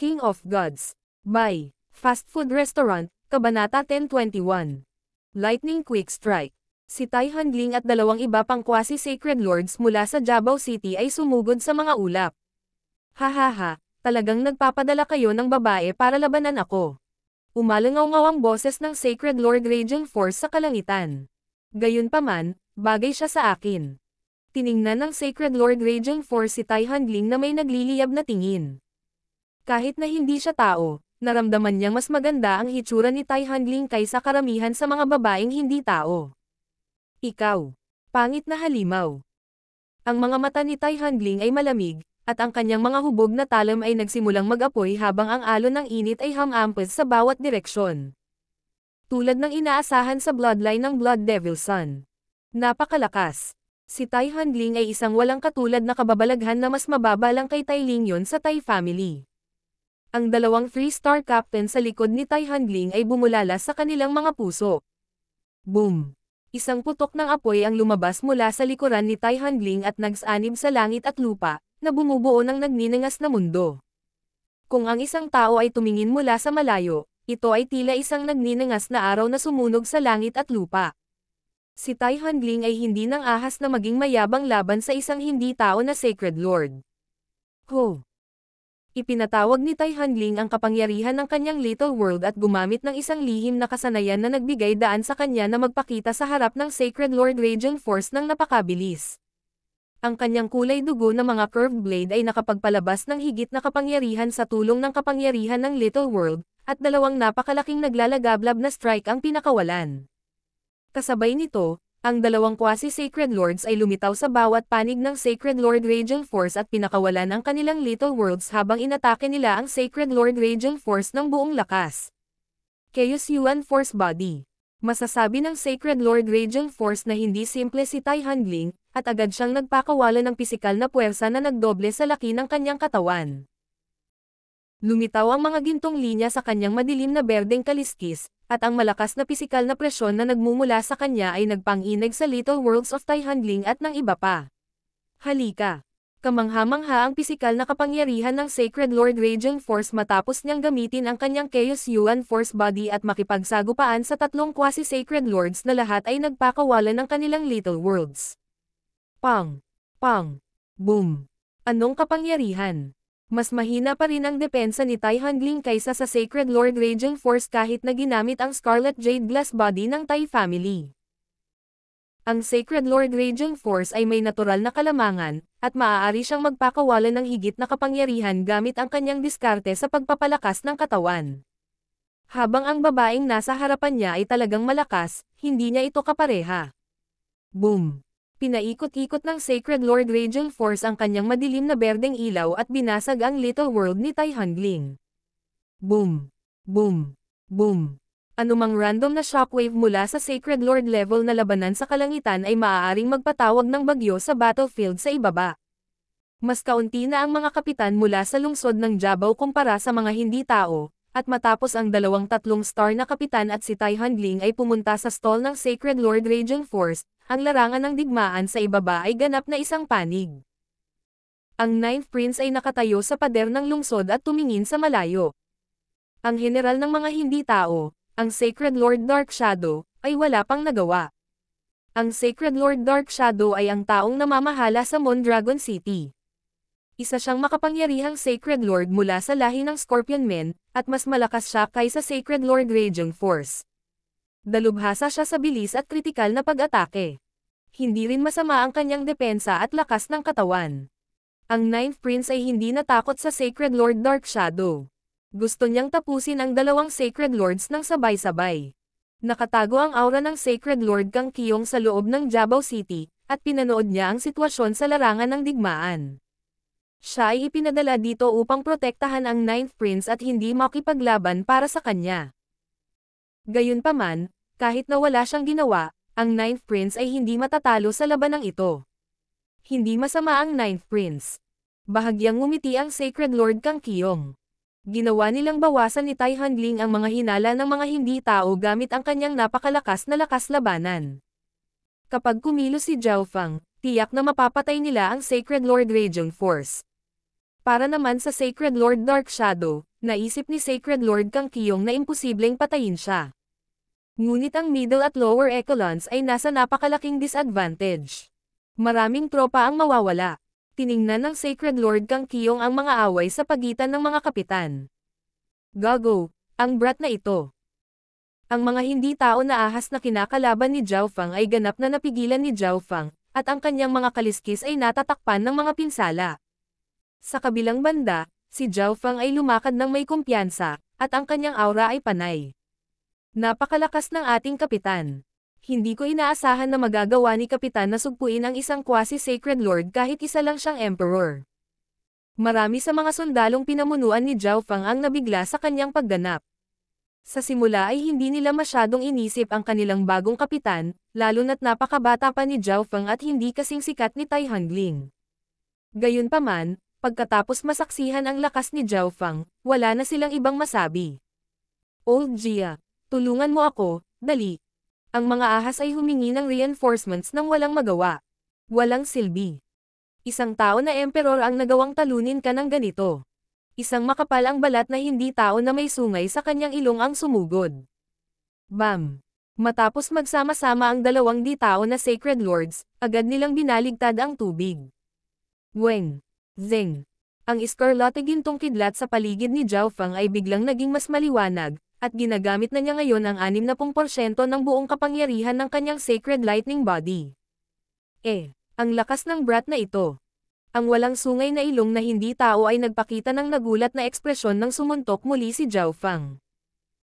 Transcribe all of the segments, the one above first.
King of Gods. By Fast Food Restaurant, Kabanata 1021. Lightning Quick Strike. Si Tai Hanling at dalawang iba pang quasi-sacred lords mula sa Jabao City ay sumugod sa mga ulap. Hahaha, talagang nagpapadala kayo ng babae para labanan ako. Umalangaw-ngaw ang boses ng Sacred Lord Raging Force sa kalangitan. Gayunpaman, bagay siya sa akin. Tiningnan ng Sacred Lord Raging Force si Tai Hanling na may nagliliyab na tingin. Kahit na hindi siya tao, naramdaman niyang mas maganda ang hitsura ni Tai Hanling kaysa karamihan sa mga babaeng hindi tao. Ikaw. Pangit na halimaw. Ang mga mata ni Tai Hanling ay malamig, at ang kanyang mga hubog na talam ay nagsimulang mag-apoy habang ang alon ng init ay hamampas sa bawat direksyon. Tulad ng inaasahan sa bloodline ng Blood Devil Son. Napakalakas. Si Tai Hanling ay isang walang katulad na kababalaghan na mas mababa lang kay Tai Lingyon sa Tai family. Ang dalawang 3-star captain sa likod ni Tai Hanling ay bumulala sa kanilang mga puso. Boom! Isang putok ng apoy ang lumabas mula sa likuran ni Tai Hanling at nagsanib sa langit at lupa, na bumubuo ng nagninangas na mundo. Kung ang isang tao ay tumingin mula sa malayo, ito ay tila isang nagninangas na araw na sumunog sa langit at lupa. Si Tai Hanling ay hindi nang ahas na maging mayabang laban sa isang hindi tao na Sacred Lord. Ho! Ipinatawag ni Tai Hanling ang kapangyarihan ng kanyang little world at gumamit ng isang lihim na kasanayan na nagbigay daan sa kanya na magpakita sa harap ng Sacred Lord Raging Force ng napakabilis. Ang kanyang kulay dugo na mga curved blade ay nakapagpalabas ng higit na kapangyarihan sa tulong ng kapangyarihan ng little world, at dalawang napakalaking naglalagablab na strike ang pinakawalan. Kasabay nito, ang dalawang quasi-sacred lords ay lumitaw sa bawat panig ng Sacred Lord Raging Force at pinakawalan ang kanilang little worlds habang inatake nila ang Sacred Lord Raging Force ng buong lakas. Chaos Yuan Force Body. Masasabi ng Sacred Lord Raging Force na hindi simple si Tai Hanling, at agad siyang nagpakawala ng pisikal na puwersa na nagdoble sa laki ng kanyang katawan. Lumitaw ang mga gintong linya sa kanyang madilim na berdeng kaliskis, at ang malakas na pisikal na presyon na nagmumula sa kanya ay nagpang-inag sa Little Worlds of Tai Hanling at ng iba pa. Halika! Kamangha-mangha ang pisikal na kapangyarihan ng Sacred Lord Raging Force matapos niyang gamitin ang kanyang Chaos Yuan Force Body at makipagsagupaan sa tatlong quasi-sacred lords na lahat ay nagpakawala ng kanilang Little Worlds. Pang! Pang! Boom! Anong kapangyarihan? Mas mahina pa rin ang depensa ni Tai Hanling kaysa sa Sacred Lord Raging Force kahit na ginamit ang Scarlet Jade Glass Body ng Tai family. Ang Sacred Lord Raging Force ay may natural na kalamangan, at maaari siyang magpakawala ng higit na kapangyarihan gamit ang kanyang diskarte sa pagpapalakas ng katawan. Habang ang babaeng nasa harapan niya ay talagang malakas, hindi niya ito kapareha. Boom! Pinaikot-ikot ng Sacred Lord Raging Force ang kanyang madilim na berdeng ilaw at binasag ang little world ni Tai Hanling. Boom! Boom! Boom! Anumang random na shockwave mula sa Sacred Lord level na labanan sa kalangitan ay maaaring magpatawag ng bagyo sa battlefield sa ibaba. Mas kaunti na ang mga kapitan mula sa lungsod ng Jabao kumpara sa mga hindi tao, at matapos ang 2-3-star na kapitan at si Tai Hanling ay pumunta sa stall ng Sacred Lord Raging Force, ang larangan ng digmaan sa ibaba ay ganap na isang panig. Ang 9th Prince ay nakatayo sa pader ng lungsod at tumingin sa malayo. Ang general ng mga hindi tao, ang Sacred Lord Dark Shadow, ay wala pang nagawa. Ang Sacred Lord Dark Shadow ay ang taong namamahala sa Mondragon City. Isa siyang makapangyarihang Sacred Lord mula sa lahi ng Scorpion Men, at mas malakas siya kaysa Sacred Lord Raging Force. Dalubhasa siya sa bilis at kritikal na pag-atake. Hindi rin masama ang kanyang depensa at lakas ng katawan. Ang 9th Prince ay hindi natakot sa Sacred Lord Dark Shadow. Gusto niyang tapusin ang dalawang Sacred Lords ng sabay-sabay. Nakatago ang aura ng Sacred Lord Kang Kiyong sa loob ng Jabao City, at pinanood niya ang sitwasyon sa larangan ng digmaan. Siya ay ipinadala dito upang protektahan ang 9th Prince at hindi makipaglaban para sa kanya. Gayunpaman, kahit na wala siyang ginawa, ang 9th Prince ay hindi matatalo sa labanang ito. Hindi masama ang 9th Prince. Bahagyang ngumiti ang Sacred Lord Kang Kiyong. Ginawa nilang bawasan ni Tai Hanling ang mga hinala ng mga hindi tao gamit ang kanyang napakalakas na lakas labanan. Kapag kumilos si Zhao Fang, tiyak na mapapatay nila ang Sacred Lord Raging Force. Para naman sa Sacred Lord Dark Shadow, Naisip ni Sacred Lord Kang Qiyong na imposibleng patayin siya. Ngunit ang middle at lower echelons ay nasa napakalaking disadvantage. Maraming tropa ang mawawala. Tiningnan ng Sacred Lord Kang Qiyong ang mga away sa pagitan ng mga kapitan. Gago, ang brat na ito. Ang mga hindi tao na ahas na kinakalaban ni Zhao Fang ay ganap na napigilan ni Zhao Fang, at ang kanyang mga kaliskis ay natatakpan ng mga pinsala. Sa kabilang banda, si Zhao Fang ay lumakad ng may kumpiyansa, at ang kanyang aura ay panay. Napakalakas ng ating kapitan. Hindi ko inaasahan na magagawa ni kapitan na sugpuin ang isang quasi-sacred lord kahit isa lang siyang emperor. Marami sa mga sundalong pinamunuan ni Zhao Fang ang nabigla sa kanyang pagganap. Sa simula ay hindi nila masyadong inisip ang kanilang bagong kapitan, lalo na't napakabata pa ni Zhao Fang at hindi kasing sikat ni Tai Hongling. Gayunpaman, pagkatapos masaksihan ang lakas ni Zhao Fang, wala na silang ibang masabi. Old Jia, tulungan mo ako, dali. Ang mga ahas ay humingi ng reinforcements nang walang magawa. Walang silbi. Isang tao na emperor ang nagawang talunin ka ng ganito. Isang makapal ang balat na hindi tao na may sungay sa kanyang ilong ang sumugod. Bam! Matapos magsama-sama ang dalawang di-tao na sacred lords, agad nilang binaligtad ang tubig. Weng! Zeng! Ang iskarlate gintong kidlat sa paligid ni Zhao Fang ay biglang naging mas maliwanag, at ginagamit na niya ngayon ang 60% ng buong kapangyarihan ng kanyang sacred lightning body. Ang lakas ng brat na ito. Ang walang sungay na ilong na hindi tao ay nagpakita ng nagulat na ekspresyon nang sumuntok muli si Zhao Fang.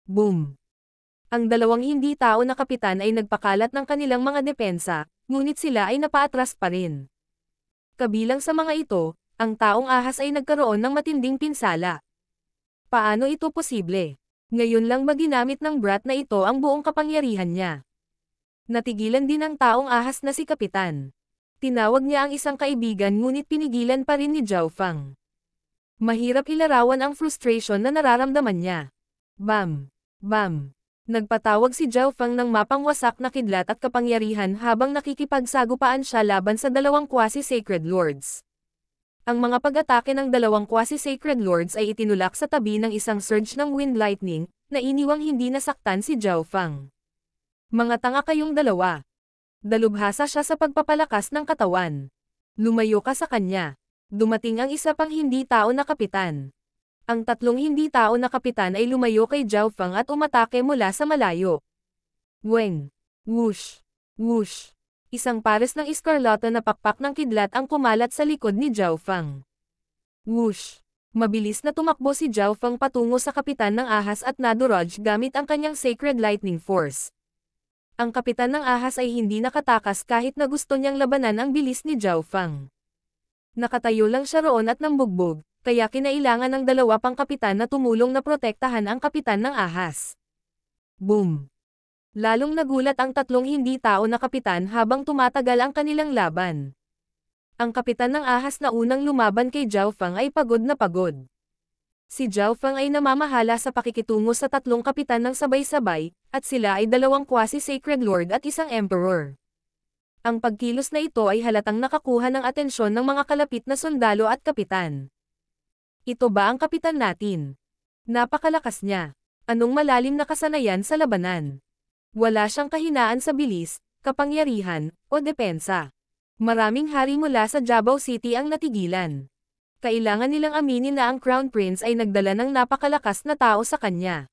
Boom! Ang dalawang hindi tao na kapitan ay nagpakalat ng kanilang mga depensa, ngunit sila ay napaatras pa rin. Kabilang sa mga ito, ang taong ahas ay nagkaroon ng matinding pinsala. Paano ito posible? Ngayon lang ba ginamit ng brat na ito ang buong kapangyarihan niya? Natigilan din ang taong ahas na si Kapitan. Tinawag niya ang isang kaibigan ngunit pinigilan pa rin ni Zhao Fang. Mahirap ilarawan ang frustration na nararamdaman niya. Bam! Bam! Nagpatawag si Zhao Fang ng mapangwasak na kidlat at kapangyarihan habang nakikipagsagupaan siya laban sa dalawang quasi-sacred lords. Ang mga pag-atake ng dalawang quasi-sacred lords ay itinulak sa tabi ng isang surge ng wind lightning, na iniwang hindi nasaktan si Zhao Fang. Mga tanga kayong dalawa. Dalubhasa siya sa pagpapalakas ng katawan. Lumayo ka sa kanya. Dumating ang isa pang hindi tao na kapitan. Ang tatlong hindi tao na kapitan ay lumayo kay Zhao Fang at umatake mula sa malayo. Weng! Whoosh! Whoosh! Isang pares ng iskarlata na pakpak ng kidlat ang kumalat sa likod ni Zhao Fang. Whoosh! Mabilis na tumakbo si Zhao Fang patungo sa kapitan ng ahas at nadurage gamit ang kanyang sacred lightning force. Ang kapitan ng ahas ay hindi nakatakas kahit na gusto niyang labanan ang bilis ni Zhao Fang. Nakatayo lang siya roon at nambugbog, kaya kinailangan ng dalawa pang kapitan na tumulong na protektahan ang kapitan ng ahas. Boom! Lalong nagulat ang tatlong hindi tao na kapitan habang tumatagal ang kanilang laban. Ang kapitan ng ahas na unang lumaban kay Zhao Fang ay pagod na pagod. Si Zhao Fang ay namamahala sa pakikitungo sa tatlong kapitan ng sabay-sabay, at sila ay dalawang quasi-sacred lord at isang emperor. Ang pagkilos na ito ay halatang nakakuha ng atensyon ng mga kalapit na sundalo at kapitan. Ito ba ang kapitan natin? Napakalakas niya. Anong malalim na kasanayan sa labanan? Wala siyang kahinaan sa bilis, kapangyarihan, o depensa. Maraming hari mula sa Jabao City ang natigilan. Kailangan nilang aminin na ang Crown Prince ay nagdala ng napakalakas na tao sa kanya.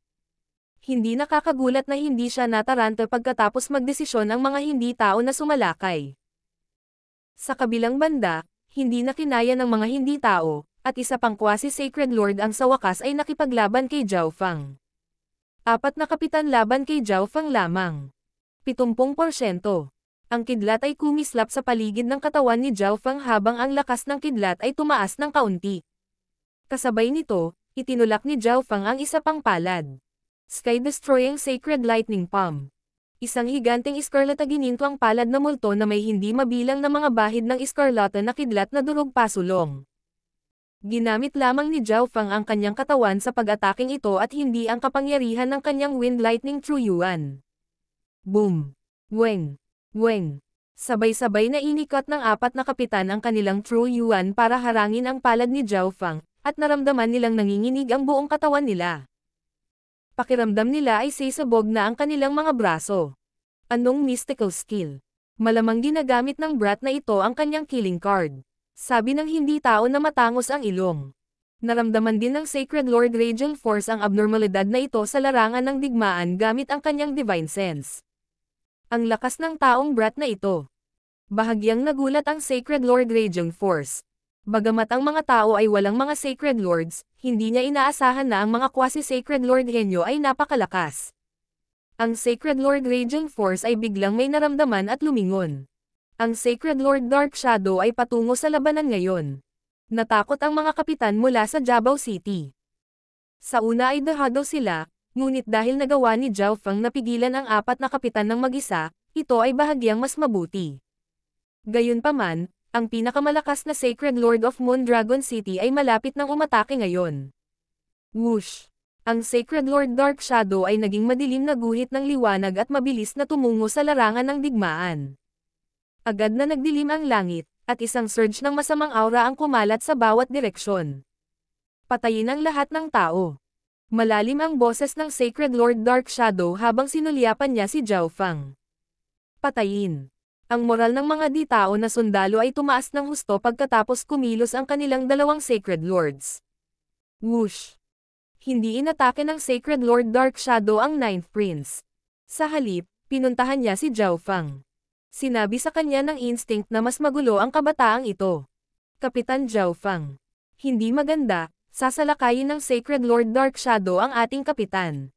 Hindi nakakagulat na hindi siya nataranta pagkatapos magdesisyon ang mga hindi tao na sumalakay. Sa kabilang banda, hindi na kinaya ng mga hindi tao, at isa pang quasi-sacred lord ang sa wakas ay nakipaglaban kay Zhao Fang. 4 na kapitan laban kay Zhao Fang lamang. 70%. Ang kidlat ay kumislap sa paligid ng katawan ni Zhao Fang habang ang lakas ng kidlat ay tumaas ng kaunti. Kasabay nito, itinulak ni Zhao Fang ang isa pang palad. Sky-destroying Sacred Lightning Palm. Isang higanteng iskarlata gininto ang palad na multo na may hindi mabilang na mga bahid ng iskarlata na kidlat na durog pasulong. Ginamit lamang ni Zhao Fang ang kanyang katawan sa pag-ataking ito at hindi ang kapangyarihan ng kanyang wind lightning True Yuan. Boom! Weng! Weng! Sabay-sabay na inikot ng 4 na kapitan ang kanilang True Yuan para harangin ang palad ni Zhao Fang, at naramdaman nilang nanginginig ang buong katawan nila. Pakiramdam nila ay sisabog na ang kanilang mga braso. Anong mystical skill? Malamang ginagamit ng brat na ito ang kanyang killing card. Sabi ng hindi tao na matangos ang ilong. Naramdaman din ng Sacred Lord Radiant Force ang abnormalidad na ito sa larangan ng digmaan gamit ang kanyang divine sense. Ang lakas ng taong brat na ito. Bahagyang nagulat ang Sacred Lord Radiant Force. Bagamat ang mga tao ay walang mga Sacred Lords, hindi niya inaasahan na ang mga quasi-Sacred Lord henyo ay napakalakas. Ang Sacred Lord Radiant Force ay biglang may naramdaman at lumingon. Ang Sacred Lord Dark Shadow ay patungo sa labanan ngayon. Natakot ang mga kapitan mula sa Jabao City. Sa una ay dahado sila, ngunit dahil nagawa ni Zhao Feng na pigilan ang 4 na kapitan ng mag-isa, ito ay bahagyang mas mabuti. Gayunpaman, ang pinakamalakas na Sacred Lord of Moondragon City ay malapit nang umatake ngayon. Whoosh! Ang Sacred Lord Dark Shadow ay naging madilim na guhit ng liwanag at mabilis na tumungo sa larangan ng digmaan. Agad na nagdilim ang langit, at isang surge ng masamang aura ang kumalat sa bawat direksyon. Patayin ang lahat ng tao. Malalim ang boses ng Sacred Lord Dark Shadow habang sinulyapan niya si Zhao Feng. Patayin. Ang moral ng mga di-tao na sundalo ay tumaas ng husto pagkatapos kumilos ang kanilang 2 Sacred Lords. Whoosh! Hindi inatake ng Sacred Lord Dark Shadow ang 9th Prince. Sa halip, pinuntahan niya si Zhao Feng. Sinabi sa kanya ng instinct na mas magulo ang kabataang ito. Kapitan Zhao Feng. Hindi maganda, sasalakayin ng Sacred Lord Dark Shadow ang ating kapitan.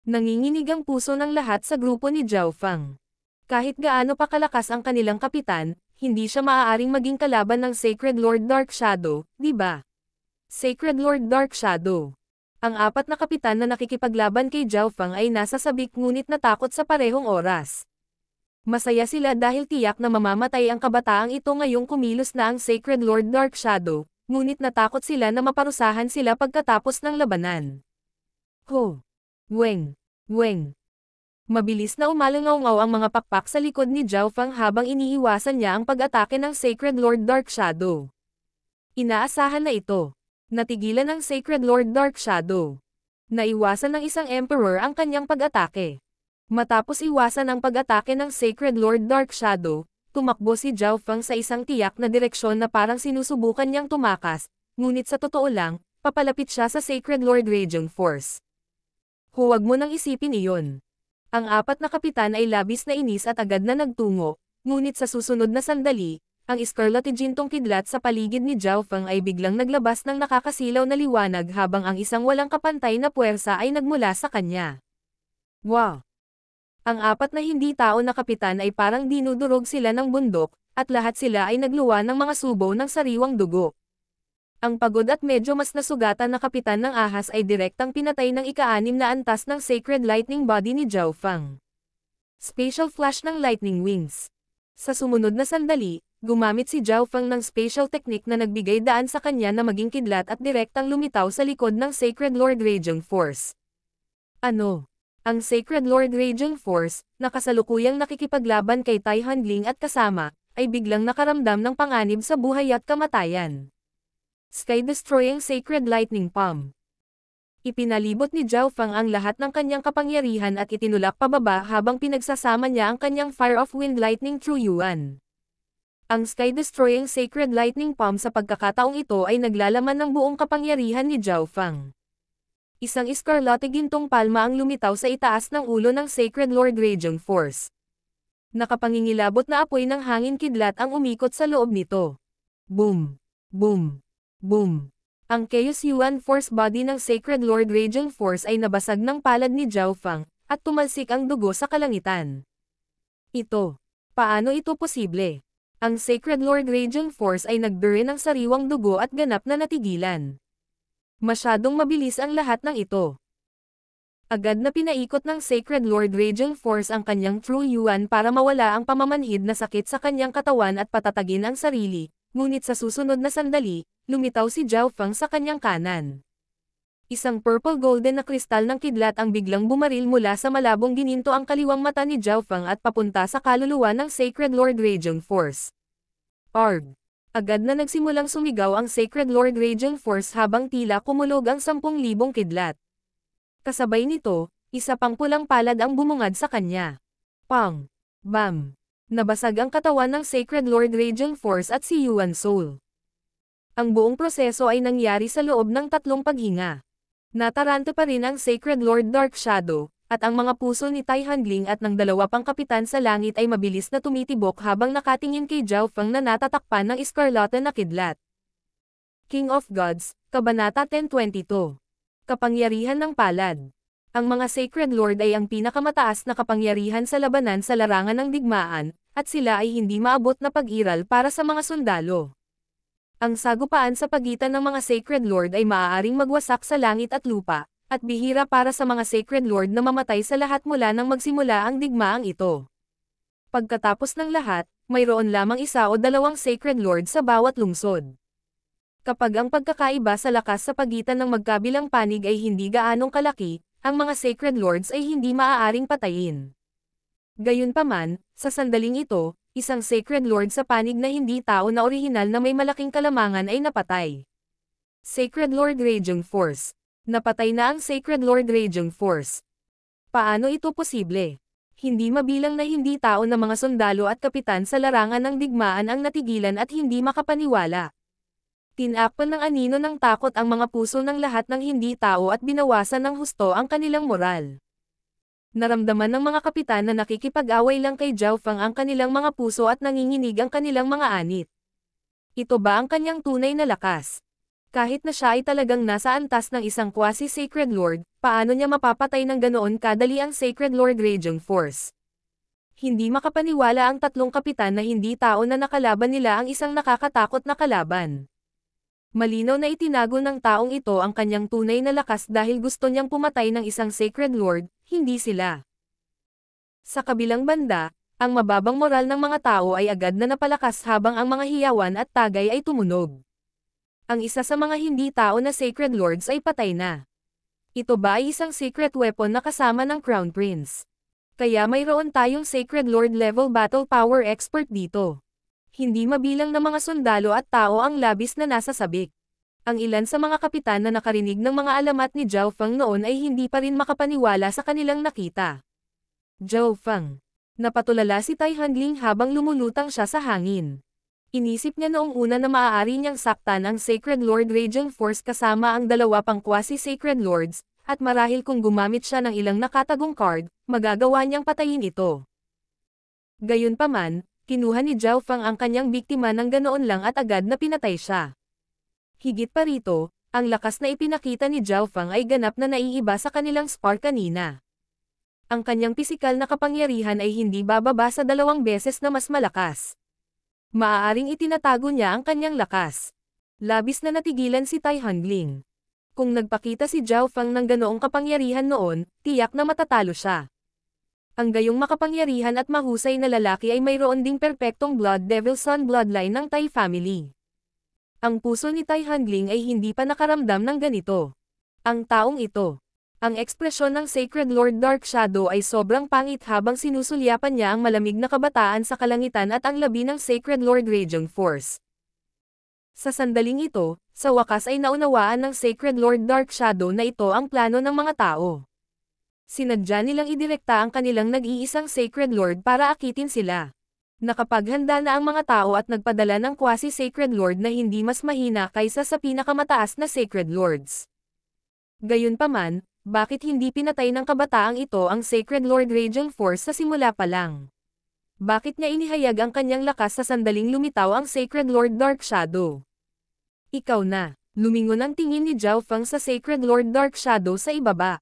Nanginginig ang puso ng lahat sa grupo ni Zhao Feng. Kahit gaano pa kalakas ang kanilang kapitan, hindi siya maaaring maging kalaban ng Sacred Lord Dark Shadow, di ba? Sacred Lord Dark Shadow. Ang 4 na kapitan na nakikipaglaban kay Zhao Feng ay nasa sabik ngunit natakot sa parehong oras. Masaya sila dahil tiyak na mamamatay ang kabataang ito ngayong kumilos na ang Sacred Lord Dark Shadow, ngunit natakot sila na maparusahan sila pagkatapos ng labanan. Ho! Weng! Weng! Mabilis na umalangaw-ngaw ang mga pakpak sa likod ni Zhao Feng habang iniiwasan niya ang pag-atake ng Sacred Lord Dark Shadow. Inaasahan na ito. Natigilan ng Sacred Lord Dark Shadow. Naiwasan ng isang Emperor ang kanyang pag-atake. Matapos iwasan ang pag-atake ng Sacred Lord Dark Shadow, tumakbo si Zhao Feng sa isang tiyak na direksyon na parang sinusubukan niyang tumakas, ngunit sa totoo lang, papalapit siya sa Sacred Lord Radiant Force. Huwag mo nang isipin iyon. Ang 4 na kapitan ay labis na inis at agad na nagtungo, ngunit sa susunod na sandali, ang iskarlatijintong kidlat sa paligid ni Zhao Feng ay biglang naglabas ng nakakasilaw na liwanag habang ang isang walang kapantay na puwersa ay nagmula sa kanya. Wow! Ang 4 na hindi tao na kapitan ay parang dinudurog sila ng bundok, at lahat sila ay nagluwa ng mga subo ng sariwang dugo. Ang pagod at medyo mas nasugatan na kapitan ng ahas ay direktang pinatay ng ika-6 na antas ng Sacred Lightning Body ni Zhao Feng. Spatial Flash ng Lightning Wings. Sa sumunod na sandali, gumamit si Zhao Feng ng spatial technique na nagbigay daan sa kanya na maging kidlat at direktang lumitaw sa likod ng Sacred Lord Radiant Force. Ano? Ang Sacred Lord Radiant Force, na kasalukuyang nakikipaglaban kay Tai Hanling at kasama, ay biglang nakaramdam ng panganib sa buhay at kamatayan. Sky-destroying Sacred Lightning Palm. Ipinalibot ni Zhao Feng ang lahat ng kanyang kapangyarihan at itinulak pababa habang pinagsasama niya ang kanyang Fire of Wind Lightning True Yuan. Ang Sky-destroying Sacred Lightning Palm sa pagkakataong ito ay naglalaman ng buong kapangyarihan ni Zhao Feng. Isang iskarlate gintong palma ang lumitaw sa itaas ng ulo ng Sacred Lord Radiant Force. Nakapangingilabot na apoy ng hangin kidlat ang umikot sa loob nito. Boom! Boom! Boom! Ang Chaos Yuan Force Body ng Sacred Lord Radiant Force ay nabasag ng palad ni Zhao Feng, at tumalsik ang dugo sa kalangitan. Ito. Paano ito posible? Ang Sacred Lord Radiant Force ay nagdure ng sariwang dugo at ganap na natigilan. Masyadong mabilis ang lahat ng ito. Agad na pinaikot ng Sacred Lord Radiant Force ang kanyang True Yuan para mawala ang pamamanhid na sakit sa kanyang katawan at patatagin ang sarili, ngunit sa susunod na sandali, lumitaw si Zhao Feng sa kanyang kanan. Isang purple-golden na kristal ng kidlat ang biglang bumaril mula sa malabong gininto ang kaliwang mata ni Zhao Feng at papunta sa kaluluwa ng Sacred Lord Radiant Force. Arg! Agad na nagsimulang sumigaw ang Sacred Lord Radiant Force habang tila kumulog ang 10,000 kidlat. Kasabay nito, isa pang pulang palad ang bumungad sa kanya. Pang! Bam! Nabasag ang katawan ng Sacred Lord Radiant Force at si Yuan Soul. Ang buong proseso ay nangyari sa loob ng 3 paghinga. Natarante pa rin ang Sacred Lord Dark Shadow, at ang mga puso ni Tai Handling at ng 2 pang kapitan sa langit ay mabilis na tumitibok habang nakatingin kay Zhao Feng na natatakpan ng iskarlata na kidlat. King of Gods, Kabanata 1022. Kapangyarihan ng Palad. Ang mga Sacred Lord ay ang pinakamataas na kapangyarihan sa labanan sa larangan ng digmaan, at sila ay hindi maabot na pag-iral para sa mga sundalo. Ang sagupaan sa pagitan ng mga Sacred Lord ay maaaring magwasak sa langit at lupa, at bihira para sa mga Sacred Lord na mamatay sa lahat mula nang magsimula ang digmaang ito. Pagkatapos ng lahat, mayroon lamang 1 o 2 Sacred Lord sa bawat lungsod. Kapag ang pagkakaiba sa lakas sa pagitan ng magkabilang panig ay hindi gaanong kalaki, ang mga Sacred Lords ay hindi maaaring patayin. Gayunpaman, sa sandaling ito, isang Sacred Lord sa panig na hindi tao na orihinal na may malaking kalamangan ay napatay. Sacred Lord Radiant Force. Napatay na ang Sacred Lord Radiant Force. Paano ito posible? Hindi mabilang na hindi tao na mga sundalo at kapitan sa larangan ng digmaan ang natigilan at hindi makapaniwala. Tinakpan ng anino ng takot ang mga puso ng lahat ng hindi tao at binawasan ng husto ang kanilang moral. Naramdaman ng mga kapitan na nakikipag-away lang kay Zhao Feng ang kanilang mga puso at nanginginig ang kanilang mga anit. Ito ba ang kanyang tunay na lakas? Kahit na siya ay talagang nasa antas ng isang quasi-sacred lord, paano niya mapapatay ng ganoon kadali ang Sacred Lord Radiant Force? Hindi makapaniwala ang 3 kapitan na hindi tao na nakalaban nila ang isang nakakatakot na kalaban. Malinaw na itinago ng taong ito ang kanyang tunay na lakas dahil gusto niyang pumatay ng isang Sacred Lord, hindi sila. Sa kabilang banda, ang mababang moral ng mga tao ay agad na napalakas habang ang mga hiyawan at tagay ay tumunog. Ang isa sa mga hindi tao na Sacred Lords ay patay na. Ito ba ay isang secret weapon na kasama ng Crown Prince? Kaya mayroon tayong Sacred Lord level battle power expert dito. Hindi mabilang na mga sundalo at tao ang labis na nasa sabik. Ang ilan sa mga kapitan na nakarinig ng mga alamat ni Zhao Feng noon ay hindi pa rin makapaniwala sa kanilang nakita. Zhao Feng. Napatulala si Tai Handling habang lumulutang siya sa hangin. Inisip niya noong una na maaari niyang saktan ang Sacred Lord Radiant Force kasama ang 2 pang quasi-sacred lords, at marahil kung gumamit siya ng ilang nakatagong card, magagawa niyang patayin ito. Gayunpaman, kinuha ni Zhao Feng ang kanyang biktima ng ganoon lang at agad na pinatay siya. Higit pa rito, ang lakas na ipinakita ni Zhao Feng ay ganap na naiiba sa kanilang spar kanina. Ang kanyang pisikal na kapangyarihan ay hindi bababa sa 2 beses na mas malakas. Maaaring itinatago niya ang kanyang lakas. Labis na natigilan si Tai Handling. Kung nagpakita si Zhao Feng ng ganoong kapangyarihan noon, tiyak na matatalo siya. Ang gayong makapangyarihan at mahusay na lalaki ay mayroon ding perpektong Blood Devil Son bloodline ng Tai family. Ang puso ni Tai Handling ay hindi pa nakaramdam ng ganito. Ang taong ito. Ang ekspresyon ng Sacred Lord Dark Shadow ay sobrang pangit habang sinusulyapan niya ang malamig na kabataan sa kalangitan at ang labi ng Sacred Lord Radiant Force. Sa sandaling ito, sa wakas ay naunawaan ng Sacred Lord Dark Shadow na ito ang plano ng mga tao. Sinadya nilang idirekta ang kanilang nag-iisang Sacred Lord para akitin sila. Nakapaghanda na ang mga tao at nagpadala ng quasi-sacred lord na hindi mas mahina kaysa sa pinakamataas na Sacred Lords. Gayunpaman, bakit hindi pinatay ng kabataang ito ang Sacred Lord Radiant Force sa simula pa lang? Bakit niya inihayag ang kanyang lakas sa sandaling lumitaw ang Sacred Lord Dark Shadow? Ikaw na, lumingon ang tingin ni Zhao Feng sa Sacred Lord Dark Shadow sa ibaba.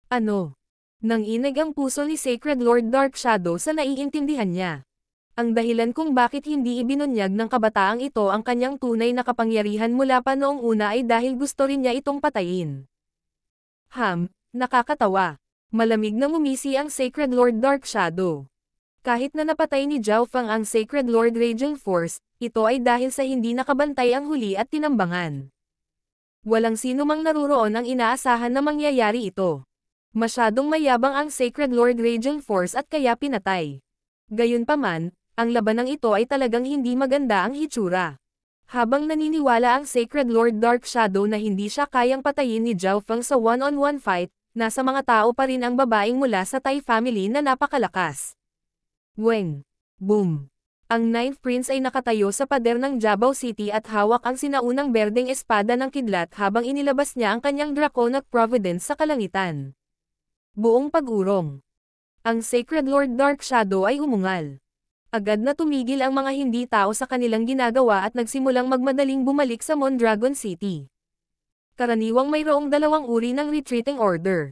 Ano? Nanginig ang puso ni Sacred Lord Dark Shadow sa naiintindihan niya. Ang dahilan kung bakit hindi ibinunyag ng kabataang ito ang kanyang tunay na kapangyarihan mula pa noong una ay dahil gusto rin niya itong patayin. Nakakatawa. Malamig na ngumisi ang Sacred Lord Dark Shadow. Kahit na napatay ni Zhao Feng ang Sacred Lord Radiant Force, ito ay dahil sa hindi nakabantay ang huli at tinambangan. Walang sino mang naruroon ang inaasahan na mangyayari ito. Masyadong mayabang ang Sacred Lord Radiant Force at kaya pinatay. Gayunpaman, ang labanang ito ay talagang hindi maganda ang hitsura. Habang naniniwala ang Sacred Lord Dark Shadow na hindi siya kayang patayin ni Zhao Feng sa one-on-one fight, nasa mga tao pa rin ang babaeng mula sa Tai family na napakalakas. Weng. Boom. Ang Ninth Prince ay nakatayo sa pader ng Jabao City at hawak ang sinaunang berdeng espada ng kidlat habang inilabas niya ang kanyang Draconic Providence sa kalangitan. Buong pag-urong. Ang Sacred Lord Dark Shadow ay umungal. Agad na tumigil ang mga hindi tao sa kanilang ginagawa at nagsimulang magmadaling bumalik sa Mondragon City. Karaniwang mayroong dalawang uri ng retreating order.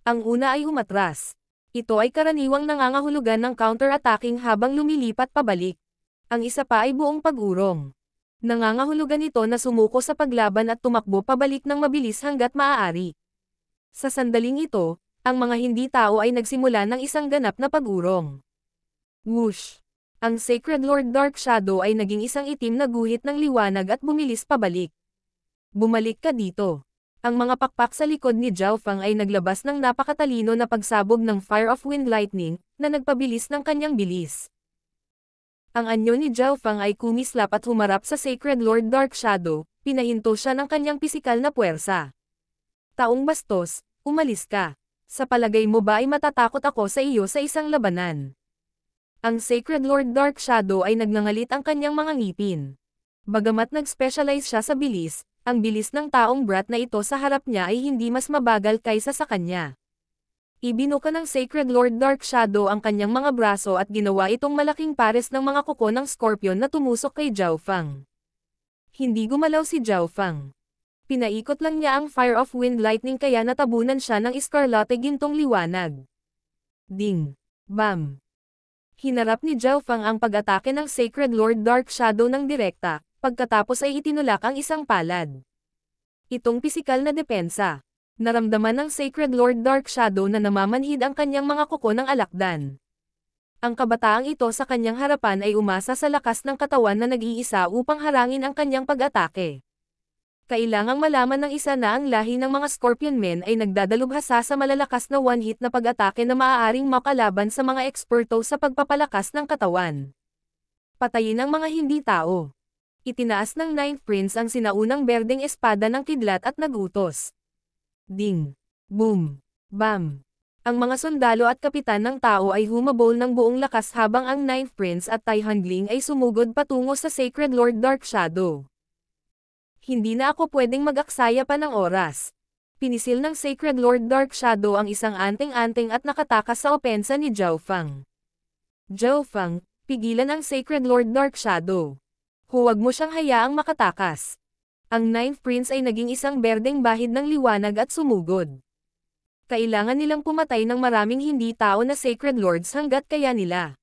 Ang una ay umatras. Ito ay karaniwang nangangahulugan ng counter-attacking habang lumilipat pabalik. Ang isa pa ay buong pag-urong. Nangangahulugan ito na sumuko sa paglaban at tumakbo pabalik ng mabilis hangga't maaari. Sa sandaling ito, ang mga hindi tao ay nagsimula ng isang ganap na pag-urong. Whoosh! Ang Sacred Lord Dark Shadow ay naging isang itim na guhit ng liwanag at bumilis pabalik. Bumalik ka dito. Ang mga pakpak sa likod ni Zhao Feng ay naglabas ng napakatalino na pagsabog ng Fire of Wind Lightning, na nagpabilis ng kanyang bilis. Ang anyo ni Zhao Feng ay kumislap at humarap sa Sacred Lord Dark Shadow, pinahinto siya ng kanyang pisikal na puwersa. Taong bastos, umalis ka. Sa palagay mo ba ay matatakot ako sa iyo sa isang labanan? Ang Sacred Lord Dark Shadow ay nagngangalit ang kanyang mga ngipin. Bagamat nag-specialize siya sa bilis, ang bilis ng taong brat na ito sa harap niya ay hindi mas mabagal kaysa sa kanya. Ibinuka ng Sacred Lord Dark Shadow ang kanyang mga braso at ginawa itong malaking pares ng mga kuko ng Scorpion na tumusok kay Zhao Feng. Hindi gumalaw si Zhao Feng. Pinaikot lang niya ang Fire of Wind Lightning kaya natabunan siya ng Escarlate Gintong Liwanag. Ding! Bam! Hinarap ni Zhao Feng ang pag-atake ng Sacred Lord Dark Shadow ng direkta, pagkatapos ay itinulak ang isang palad. Itong pisikal na depensa. Naramdaman ng Sacred Lord Dark Shadow na namamanhid ang kanyang mga kuko ng alakdan. Ang kabataang ito sa kanyang harapan ay umasa sa lakas ng katawan na nag-iisa upang harangin ang kanyang pag-atake. Kailangang malaman ng isa na ang lahi ng mga Scorpion Men ay nagdadalubhasa sa malalakas na one-hit na pag-atake na maaaring makalaban sa mga eksperto sa pagpapalakas ng katawan. Patayin ang mga hindi tao. Itinaas ng Ninth Prince ang sinaunang berdeng espada ng kidlat at nagutos. Ding! Boom! Bam! Ang mga sundalo at kapitan ng tao ay humabol ng buong lakas habang ang Ninth Prince at Tai Handling ay sumugod patungo sa Sacred Lord Dark Shadow. Hindi na ako pwedeng mag-aksaya pa ng oras. Pinisil ng Sacred Lord Dark Shadow ang isang anting-anting at nakatakas sa opensa ni Zhao Feng. Zhao Feng, pigilan ang Sacred Lord Dark Shadow. Huwag mo siyang hayaang makatakas. Ang Ninth Prince ay naging isang berdeng bahid ng liwanag at sumugod. Kailangan nilang pumatay ng maraming hindi tao na Sacred Lords hanggat kaya nila.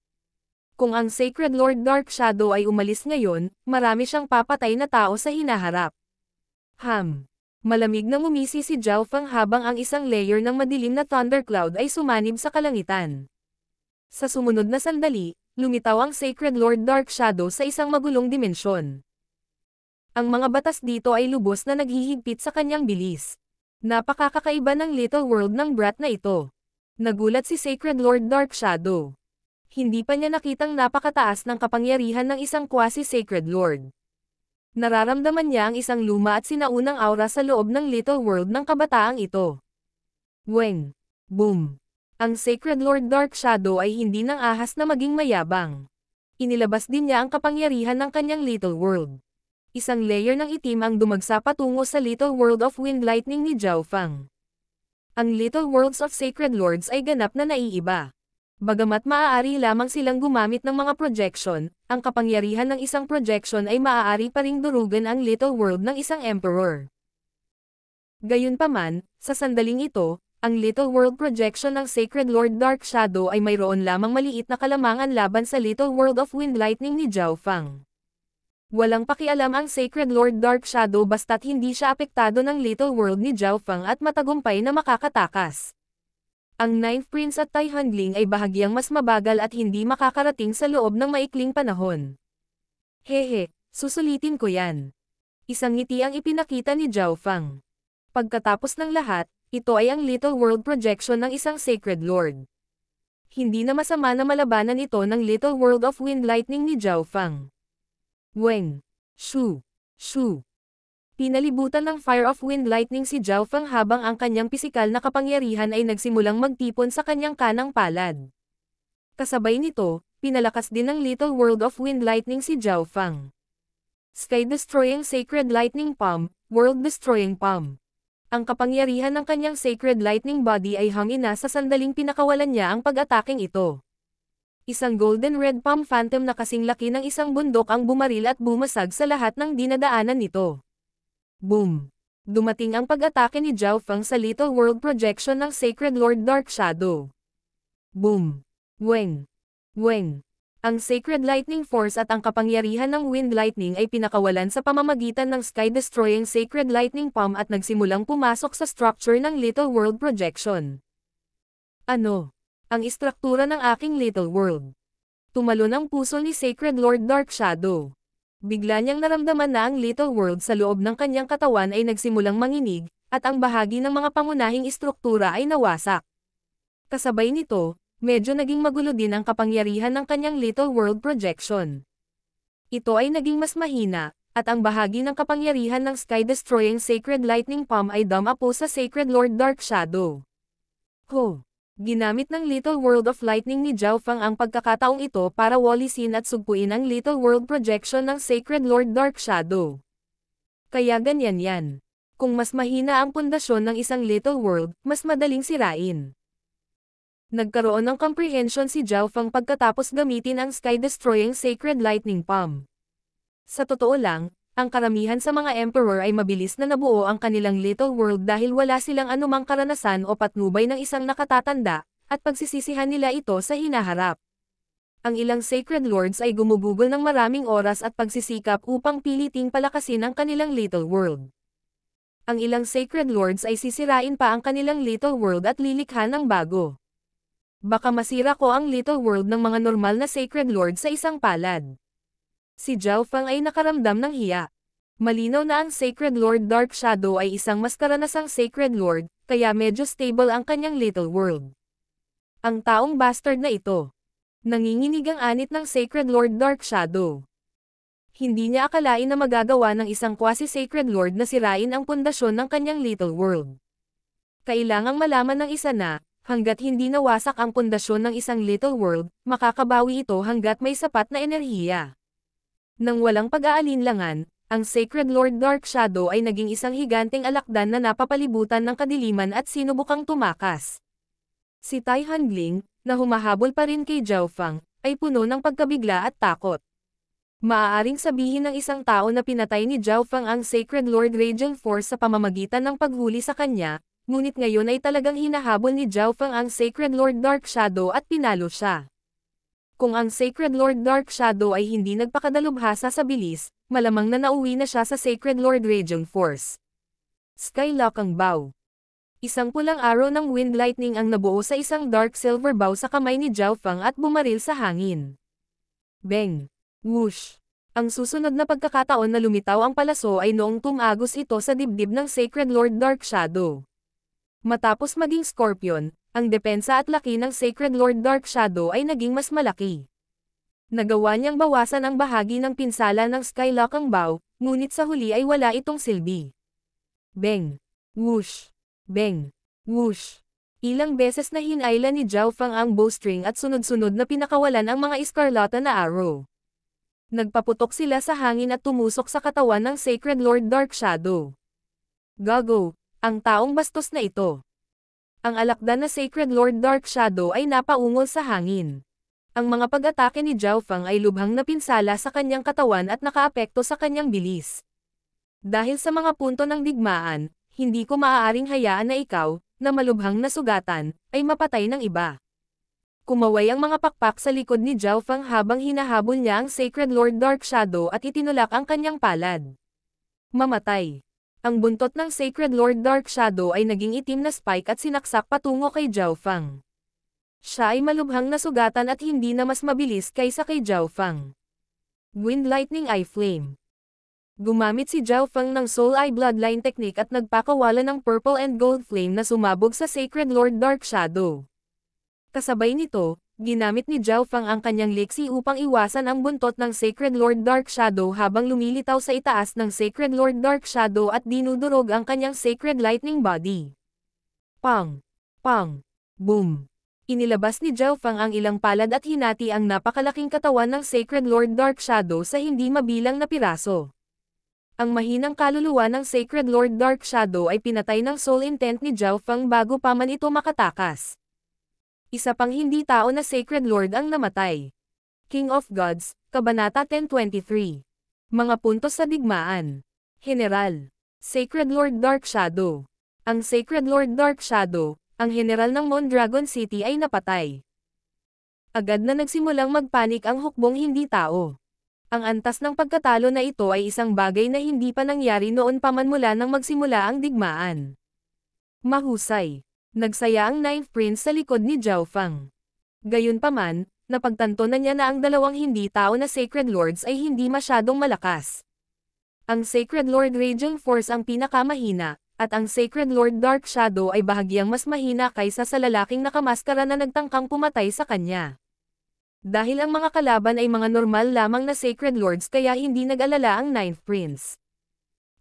Kung ang Sacred Lord Dark Shadow ay umalis ngayon, marami siyang papatay na tao sa hinaharap. Malamig na ngumisi si Zhao Feng habang ang isang layer ng madilim na thundercloud ay sumanib sa kalangitan. Sa sumunod na sandali, lumitaw ang Sacred Lord Dark Shadow sa isang magulong dimensyon. Ang mga batas dito ay lubos na naghihigpit sa kanyang bilis. Napakakakaiba ng little world ng brat na ito. Nagulat si Sacred Lord Dark Shadow. Hindi pa niya nakitang napakataas ng kapangyarihan ng isang quasi-sacred lord. Nararamdaman niya ang isang luma at sinaunang aura sa loob ng little world ng kabataang ito. Weng! Boom! Ang Sacred Lord Dark Shadow ay hindi nang ahas na maging mayabang. Inilabas din niya ang kapangyarihan ng kanyang little world. Isang layer ng itim ang dumagsa patungo sa little world of Wind Lightning ni Zhao Feng. Ang little worlds of Sacred Lords ay ganap na naiiba. Bagamat maaari lamang silang gumamit ng mga projection, ang kapangyarihan ng isang projection ay maaari pa ring durugan ang little world ng isang emperor. Gayunpaman, sa sandaling ito, ang little world projection ng Sacred Lord Dark Shadow ay mayroon lamang maliit na kalamangan laban sa little world of Wind Lightning ni Zhao Feng. Walang pakialam ang Sacred Lord Dark Shadow basta't hindi siya apektado ng little world ni Zhao Feng at matagumpay na makakatakas. Ang Ninth Prince at Tai Handling ay bahagyang mas mabagal at hindi makakarating sa loob ng maikling panahon. Hehe, susulitin ko yan. Isang ngiti ang ipinakita ni Zhao Feng. Pagkatapos ng lahat, ito ay ang little world projection ng isang Sacred Lord. Hindi na masama na malabanan ito ng little world of Wind Lightning ni Zhao Feng. Weng! Shu! Shu. Pinalibutan ng Fire of Wind Lightning si Zhao Feng habang ang kanyang pisikal na kapangyarihan ay nagsimulang magtipon sa kanyang kanang palad. Kasabay nito, pinalakas din ng Little World of Wind Lightning si Zhao Feng. Sky-destroying Sacred Lightning Palm, World-destroying Palm. Ang kapangyarihan ng kanyang Sacred Lightning Body ay hangina sa sandaling pinakawalan niya ang pag-ataking ito. Isang Golden Red Palm Phantom na kasing laki ng isang bundok ang bumaril at bumasag sa lahat ng dinadaanan nito. Boom! Dumating ang pag-atake ni Zhao Feng sa Little World projection ng Sacred Lord Dark Shadow. Boom! Weng! Weng! Ang Sacred Lightning Force at ang kapangyarihan ng Wind Lightning ay pinakawalan sa pamamagitan ng Sky-destroying Sacred Lightning Palm at nagsimulang pumasok sa structure ng Little World projection. Ano? Ang istruktura ng aking Little World. Tumalon ang puso ni Sacred Lord Dark Shadow. Bigla niyang naramdaman na ang Little World sa loob ng kanyang katawan ay nagsimulang manginig, at ang bahagi ng mga pangunahing istruktura ay nawasak. Kasabay nito, medyo naging magulo din ang kapangyarihan ng kanyang Little World projection. Ito ay naging mas mahina, at ang bahagi ng kapangyarihan ng Sky-destroying Sacred Lightning Palm ay dumapo sa Sacred Lord Dark Shadow. Ho! Ginamit ng Little World of Lightning ni Zhao Feng ang pagkakataong ito para walisin at sugpuin ang Little World projection ng Sacred Lord Dark Shadow. Kaya ganyan yan. Kung mas mahina ang pundasyon ng isang Little World, mas madaling sirain. Nagkaroon ng comprehension si Zhao Feng pagkatapos gamitin ang Sky-destroying Sacred Lightning Palm. Sa totoo lang, ang karamihan sa mga Emperor ay mabilis na nabuo ang kanilang Little World dahil wala silang anumang karanasan o patnubay ng isang nakatatanda, at pagsisisihan nila ito sa hinaharap. Ang ilang Sacred Lords ay gumugugol ng maraming oras at pagsisikap upang piliting palakasin ang kanilang Little World. Ang ilang Sacred Lords ay sisirain pa ang kanilang Little World at lilikha ng bago. Baka masira ko ang Little World ng mga normal na Sacred Lord sa isang palad. Si Zhao Feng ay nakaramdam ng hiya. Malinaw na ang Sacred Lord Dark Shadow ay isang mas karanasang Sacred Lord, kaya medyo stable ang kanyang Little World. Ang taong bastard na ito. Nanginginig ang anit ng Sacred Lord Dark Shadow. Hindi niya akalain na magagawa ng isang quasi-Sacred Lord na sirain ang pundasyon ng kanyang Little World. Kailangang malaman ng isa na, hanggat hindi nawasak ang pundasyon ng isang Little World, makakabawi ito hanggat may sapat na enerhiya. Nang walang pag-aalinlangan, ang Sacred Lord Dark Shadow ay naging isang higanteng alakdan na napapalibutan ng kadiliman at sinubukang tumakas. Si Tai Hongling, na humahabol pa rin kay Zhao Feng, ay puno ng pagkabigla at takot. Maaaring sabihin ng isang tao na pinatay ni Zhao Feng ang Sacred Lord Raging Force sa pamamagitan ng paghuli sa kanya, ngunit ngayon ay talagang hinahabol ni Zhao Feng ang Sacred Lord Dark Shadow at pinalo siya. Kung ang Sacred Lord Dark Shadow ay hindi nagpakadalubhasa sa bilis, malamang na nauwi na siya sa Sacred Lord Raging Force. Skylock ang bow. Isang pulang araw ng Wind Lightning ang nabuo sa isang dark silver bow sa kamay ni Zhao Feng at bumaril sa hangin. Bang! Whoosh! Ang susunod na pagkakataon na lumitaw ang palaso ay noong tumagos ito sa dibdib ng Sacred Lord Dark Shadow. Matapos maging Scorpion, ang depensa at laki ng Sacred Lord Dark Shadow ay naging mas malaki. Nagawa niyang bawasan ang bahagi ng pinsala ng Skylock ang bow, ngunit sa huli ay wala itong silbi. Bang! Whoosh! Bang! Whoosh! Ilang beses na hinayla ni Zhao Feng ang bowstring at sunod-sunod na pinakawalan ang mga eskarlata na arrow. Nagpaputok sila sa hangin at tumusok sa katawan ng Sacred Lord Dark Shadow. Gago! Ang taong bastos na ito. Ang alakdan na Sacred Lord Dark Shadow ay napaungol sa hangin. Ang mga pag-atake ni Zhao Feng ay lubhang napinsala sa kanyang katawan at nakaapekto sa kanyang bilis. Dahil sa mga punto ng digmaan, hindi ko maaaring hayaan na ikaw, na malubhang nasugatan, ay mapatay ng iba. Kumaway ang mga pakpak sa likod ni Zhao Feng habang hinahabol niya ang Sacred Lord Dark Shadow at itinulak ang kanyang palad. Mamatay. Ang buntot ng Sacred Lord Dark Shadow ay naging itim na spike at sinaksak patungo kay Zhao Feng. Siya ay malubhang nasugatan at hindi na mas mabilis kaysa kay Zhao Feng. Wind Lightning Eye Flame. Gumamit si Zhao Feng ng Soul Eye Bloodline Technique at nagpakawala ng purple and gold flame na sumabog sa Sacred Lord Dark Shadow. Kasabay nito, ginamit ni Zhao Fang ang kanyang Lexi upang iwasan ang buntot ng Sacred Lord Dark Shadow habang lumilitaw sa itaas ng Sacred Lord Dark Shadow at dinudurog ang kanyang Sacred Lightning Body. Pang! Pang! Boom! Inilabas ni Zhao Fang ang ilang palad at hinati ang napakalaking katawan ng Sacred Lord Dark Shadow sa hindi mabilang na piraso. Ang mahinang kaluluwa ng Sacred Lord Dark Shadow ay pinatay ng soul intent ni Zhao Fang bago pa man ito makatakas. Isa pang hindi tao na Sacred Lord ang namatay. King of Gods, Kabanata 1023. Mga puntos sa digmaan. General. Sacred Lord Dark Shadow. Ang Sacred Lord Dark Shadow, ang general ng Mondragon City ay napatay. Agad na nagsimulang magpanik ang hukbong hindi tao. Ang antas ng pagkatalo na ito ay isang bagay na hindi pa nangyari noon pa man mula nang magsimula ang digmaan. Mahusay. Nagsaya ang Ninth Prince sa likod ni Zhao Fang. Gayunpaman, napagtanto na niya na ang dalawang hindi tao na Sacred Lords ay hindi masyadong malakas. Ang Sacred Lord Raging Force ang pinakamahina, at ang Sacred Lord Dark Shadow ay bahagyang mas mahina kaysa sa lalaking nakamaskara na nagtangkang pumatay sa kanya. Dahil ang mga kalaban ay mga normal lamang na Sacred Lords kaya hindi nag-alala ang Ninth Prince.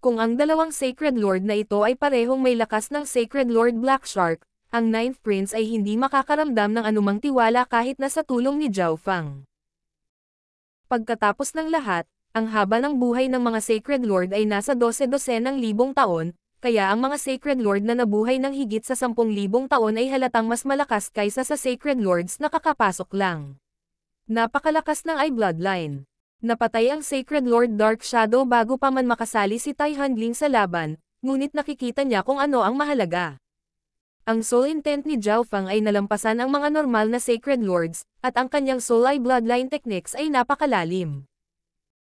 Kung ang dalawang Sacred Lord na ito ay parehong may lakas ng Sacred Lord Black Shark, ang Ninth Prince ay hindi makakaramdam ng anumang tiwala kahit na sa tulong ni Zhao Fang. Pagkatapos ng lahat, ang haba ng buhay ng mga Sacred Lord ay nasa 12,000 taon, kaya ang mga Sacred Lord na nabuhay ng higit sa 10,000 taon ay halatang mas malakas kaysa sa Sacred Lords na kakapasok lang. Napakalakas ng Eye Bloodline. Napatay ang Sacred Lord Dark Shadow bago pa man makasali si Tai Handling sa laban, ngunit nakikita niya kung ano ang mahalaga. Ang soul intent ni Zhao Fang ay nalampasan ang mga normal na Sacred Lords, at ang kanyang Soul Eye Bloodline techniques ay napakalalim.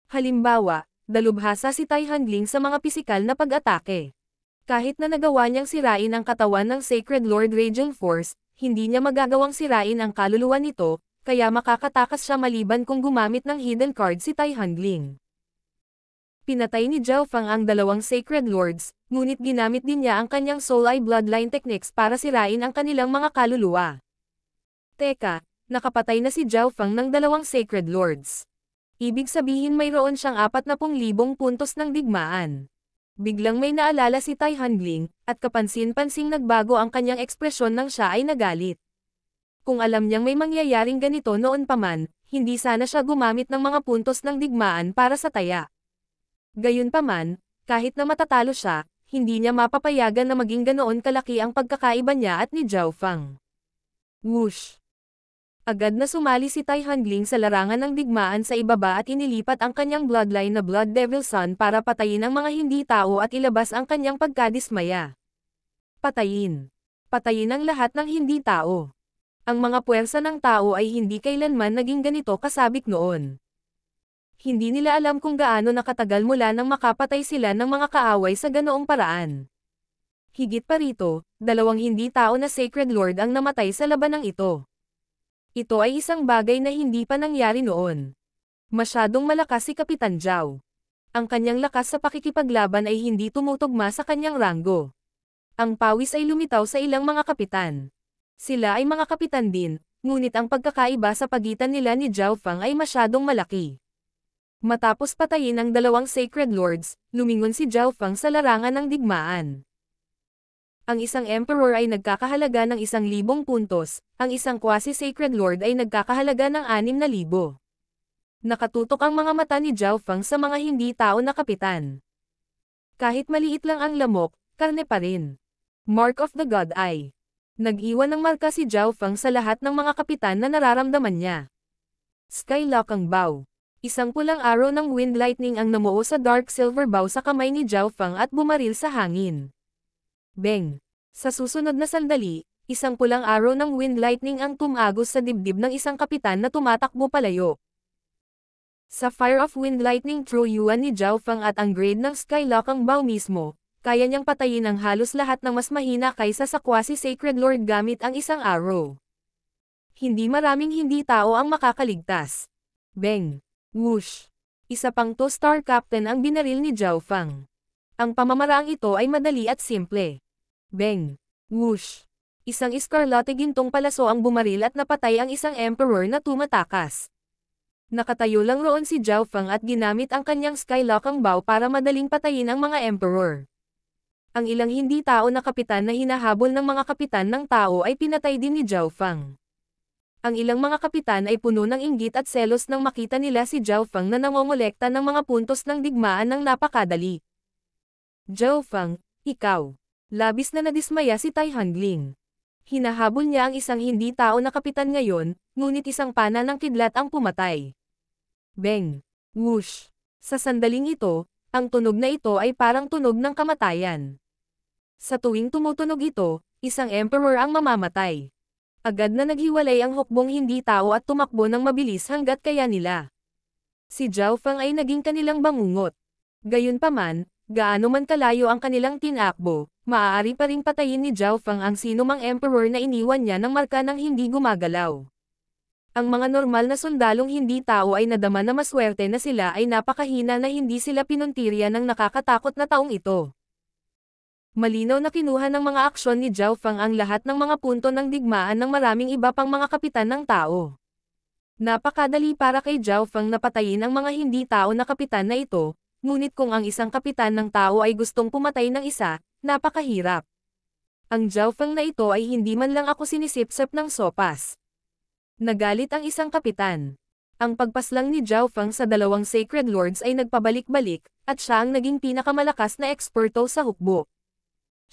Halimbawa, dalubhasa si Tai Handling sa mga pisikal na pag-atake. Kahit na nagawa niyang sirain ang katawan ng Sacred Lord Raging Force, hindi niya magagawang sirain ang kaluluwa nito, kaya makakatakas siya maliban kung gumamit ng hidden card si Tai Handling. Pinatay ni Zhao Fang ang dalawang Sacred Lords, ngunit ginamit din niya ang kanyang Soul Eye Bloodline techniques para sirain ang kanilang mga kaluluwa. Teka, nakapatay na si Zhao Fang ng dalawang Sacred Lords. Ibig sabihin mayroon siyang 40,000 puntos ng digmaan. Biglang may naalala si Tai Handling, at kapansin-pansing nagbago ang kanyang ekspresyon nang siya ay nagalit. Kung alam niyang may mangyayaring ganito noon pa man, hindi sana siya gumamit ng mga puntos ng digmaan para sa taya. Gayunpaman, kahit na matatalo siya, hindi niya mapapayagan na maging ganoon kalaki ang pagkakaiba niya at ni Zhao Fang. Whoosh! Agad na sumali si Tai Handling sa larangan ng digmaan sa ibaba at inilipat ang kanyang bloodline na Blood Devil Sun para patayin ang mga hindi tao at ilabas ang kanyang pagkadismaya. Patayin. Patayin ang lahat ng hindi tao. Ang mga puwersa ng tao ay hindi kailanman naging ganito kasabik noon. Hindi nila alam kung gaano nakatagal mula nang makapatay sila ng mga kaaway sa ganoong paraan. Higit pa rito, dalawang hindi tao na Sacred Lord ang namatay sa labanang ito. Ito ay isang bagay na hindi pa nangyari noon. Masyadong malakas si Kapitan Zhao. Ang kanyang lakas sa pakikipaglaban ay hindi tumutugma sa kanyang ranggo. Ang pawis ay lumitaw sa ilang mga kapitan. Sila ay mga kapitan din, ngunit ang pagkakaiba sa pagitan nila ni Zhao Fang ay masyadong malaki. Matapos patayin ang dalawang Sacred Lords, lumingon si Zhao Fang sa larangan ng digmaan. Ang isang Emperor ay nagkakahalaga ng 1,000 puntos, ang isang Quasi-Sacred Lord ay nagkakahalaga ng 6,000. Nakatutok ang mga mata ni Zhao Fang sa mga hindi tao na kapitan. Kahit maliit lang ang lamok, karne pa rin. Mark of the God Eye. Nag-iwan ng marka si Zhao Fang sa lahat ng mga kapitan na nararamdaman niya. Skylock ang bow. Isang pulang arrow ng Wind Lightning ang namuo sa Dark Silver Bow sa kamay ni Zhao Fang at bumaril sa hangin. Beng! Sa susunod na sandali, isang pulang arrow ng Wind Lightning ang tumagos sa dibdib ng isang kapitan na tumatakbo palayo. Sa Fire of Wind Lightning True Yuan ni Zhao Fang at ang grade ng Skylock ang bow mismo, kaya niyang patayin ang halos lahat ng mas mahina kaysa sa Quasi-Sacred Lord gamit ang isang arrow. Hindi maraming hindi tao ang makakaligtas. Beng! Whoosh! Isa pang 2-star captain ang binaril ni Zhao Fang. Ang pamamaraang ito ay madali at simple. Beng! Whoosh! Isang iskarlate gintong palaso ang bumaril at napatay ang isang emperor na tumatakas. Nakatayo lang roon si Zhao Feng at ginamit ang kanyang skylocking bow para madaling patayin ang mga emperor. Ang ilang hindi tao na kapitan na hinahabol ng mga kapitan ng tao ay pinatay din ni Zhao Feng. Ang ilang mga kapitan ay puno ng inggit at selos nang makita nila si Zhao Feng na nangongolekta ng mga puntos ng digmaan ng napakadali. Zhao Feng, ikaw. Labis na nadismaya si Tai Hanling. Hinahabol niya ang isang hindi tao na kapitan ngayon, ngunit isang pana ng kidlat ang pumatay. Beng! Whoosh! Sa sandaling ito, ang tunog na ito ay parang tunog ng kamatayan. Sa tuwing tumutunog ito, isang emperor ang mamamatay. Agad na naghiwalay ang hukbong hindi tao at tumakbo ng mabilis hanggat kaya nila. Si Zhao Feng ay naging kanilang bangungot. Gayunpaman, gaano man kalayo ang kanilang tinakbo, maaari pa ring patayin ni Zhao Feng ang sinumang emperor na iniwan niya ng marka ng hindi gumagalaw. Ang mga normal na sundalong hindi tao ay nadama na maswerte na sila ay napakahina na hindi sila pinuntirya ng nakakatakot na taong ito. Malinaw na kinuha ng mga aksyon ni Zhao Feng ang lahat ng mga punto ng digmaan ng maraming iba pang mga kapitan ng tao. Napakadali para kay Zhao Feng na patayin ang mga hindi tao na kapitan na ito, ngunit kung ang isang kapitan ng tao ay gustong pumatay ng isa, napakahirap. Ang Zhao Feng na ito ay hindi man lang ako sinisip-sip ng sopas. Nagalit ang isang kapitan. Ang pagpaslang ni Zhao Feng sa dalawang Sacred Lords ay nagpabalik-balik, at siya ang naging pinakamalakas na eksperto sa hukbo.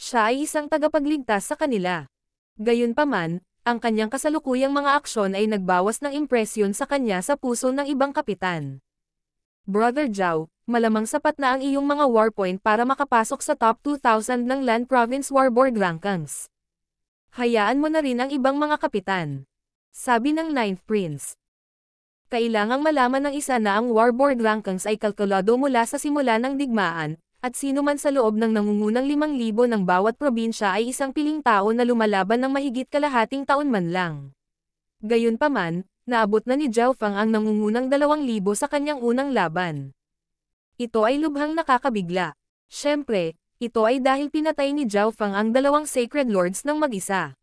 Siya ay isang tagapagligtas sa kanila. Gayunpaman, ang kanyang kasalukuyang mga aksyon ay nagbawas ng impresyon sa kanya sa puso ng ibang kapitan. Brother Zhao, malamang sapat na ang iyong mga war point para makapasok sa top 2,000 ng Land Province Warboard Rankings. Hayaan mo na rin ang ibang mga kapitan. Sabi ng Ninth Prince. Kailangang malaman ng isa na ang Warboard Rankings ay kalkulado mula sa simula ng digmaan, at sino man sa loob ng nangungunang 5,000 ng bawat probinsya ay isang piling tao na lumalaban ng mahigit kalahating taon man lang. Gayunpaman, naabot na ni Zhao Feng ang nangungunang 2,000 sa kanyang unang laban. Ito ay lubhang nakakabigla. Siyempre, ito ay dahil pinatay ni Zhao Feng ang dalawang Sacred Lords ng mag-isa.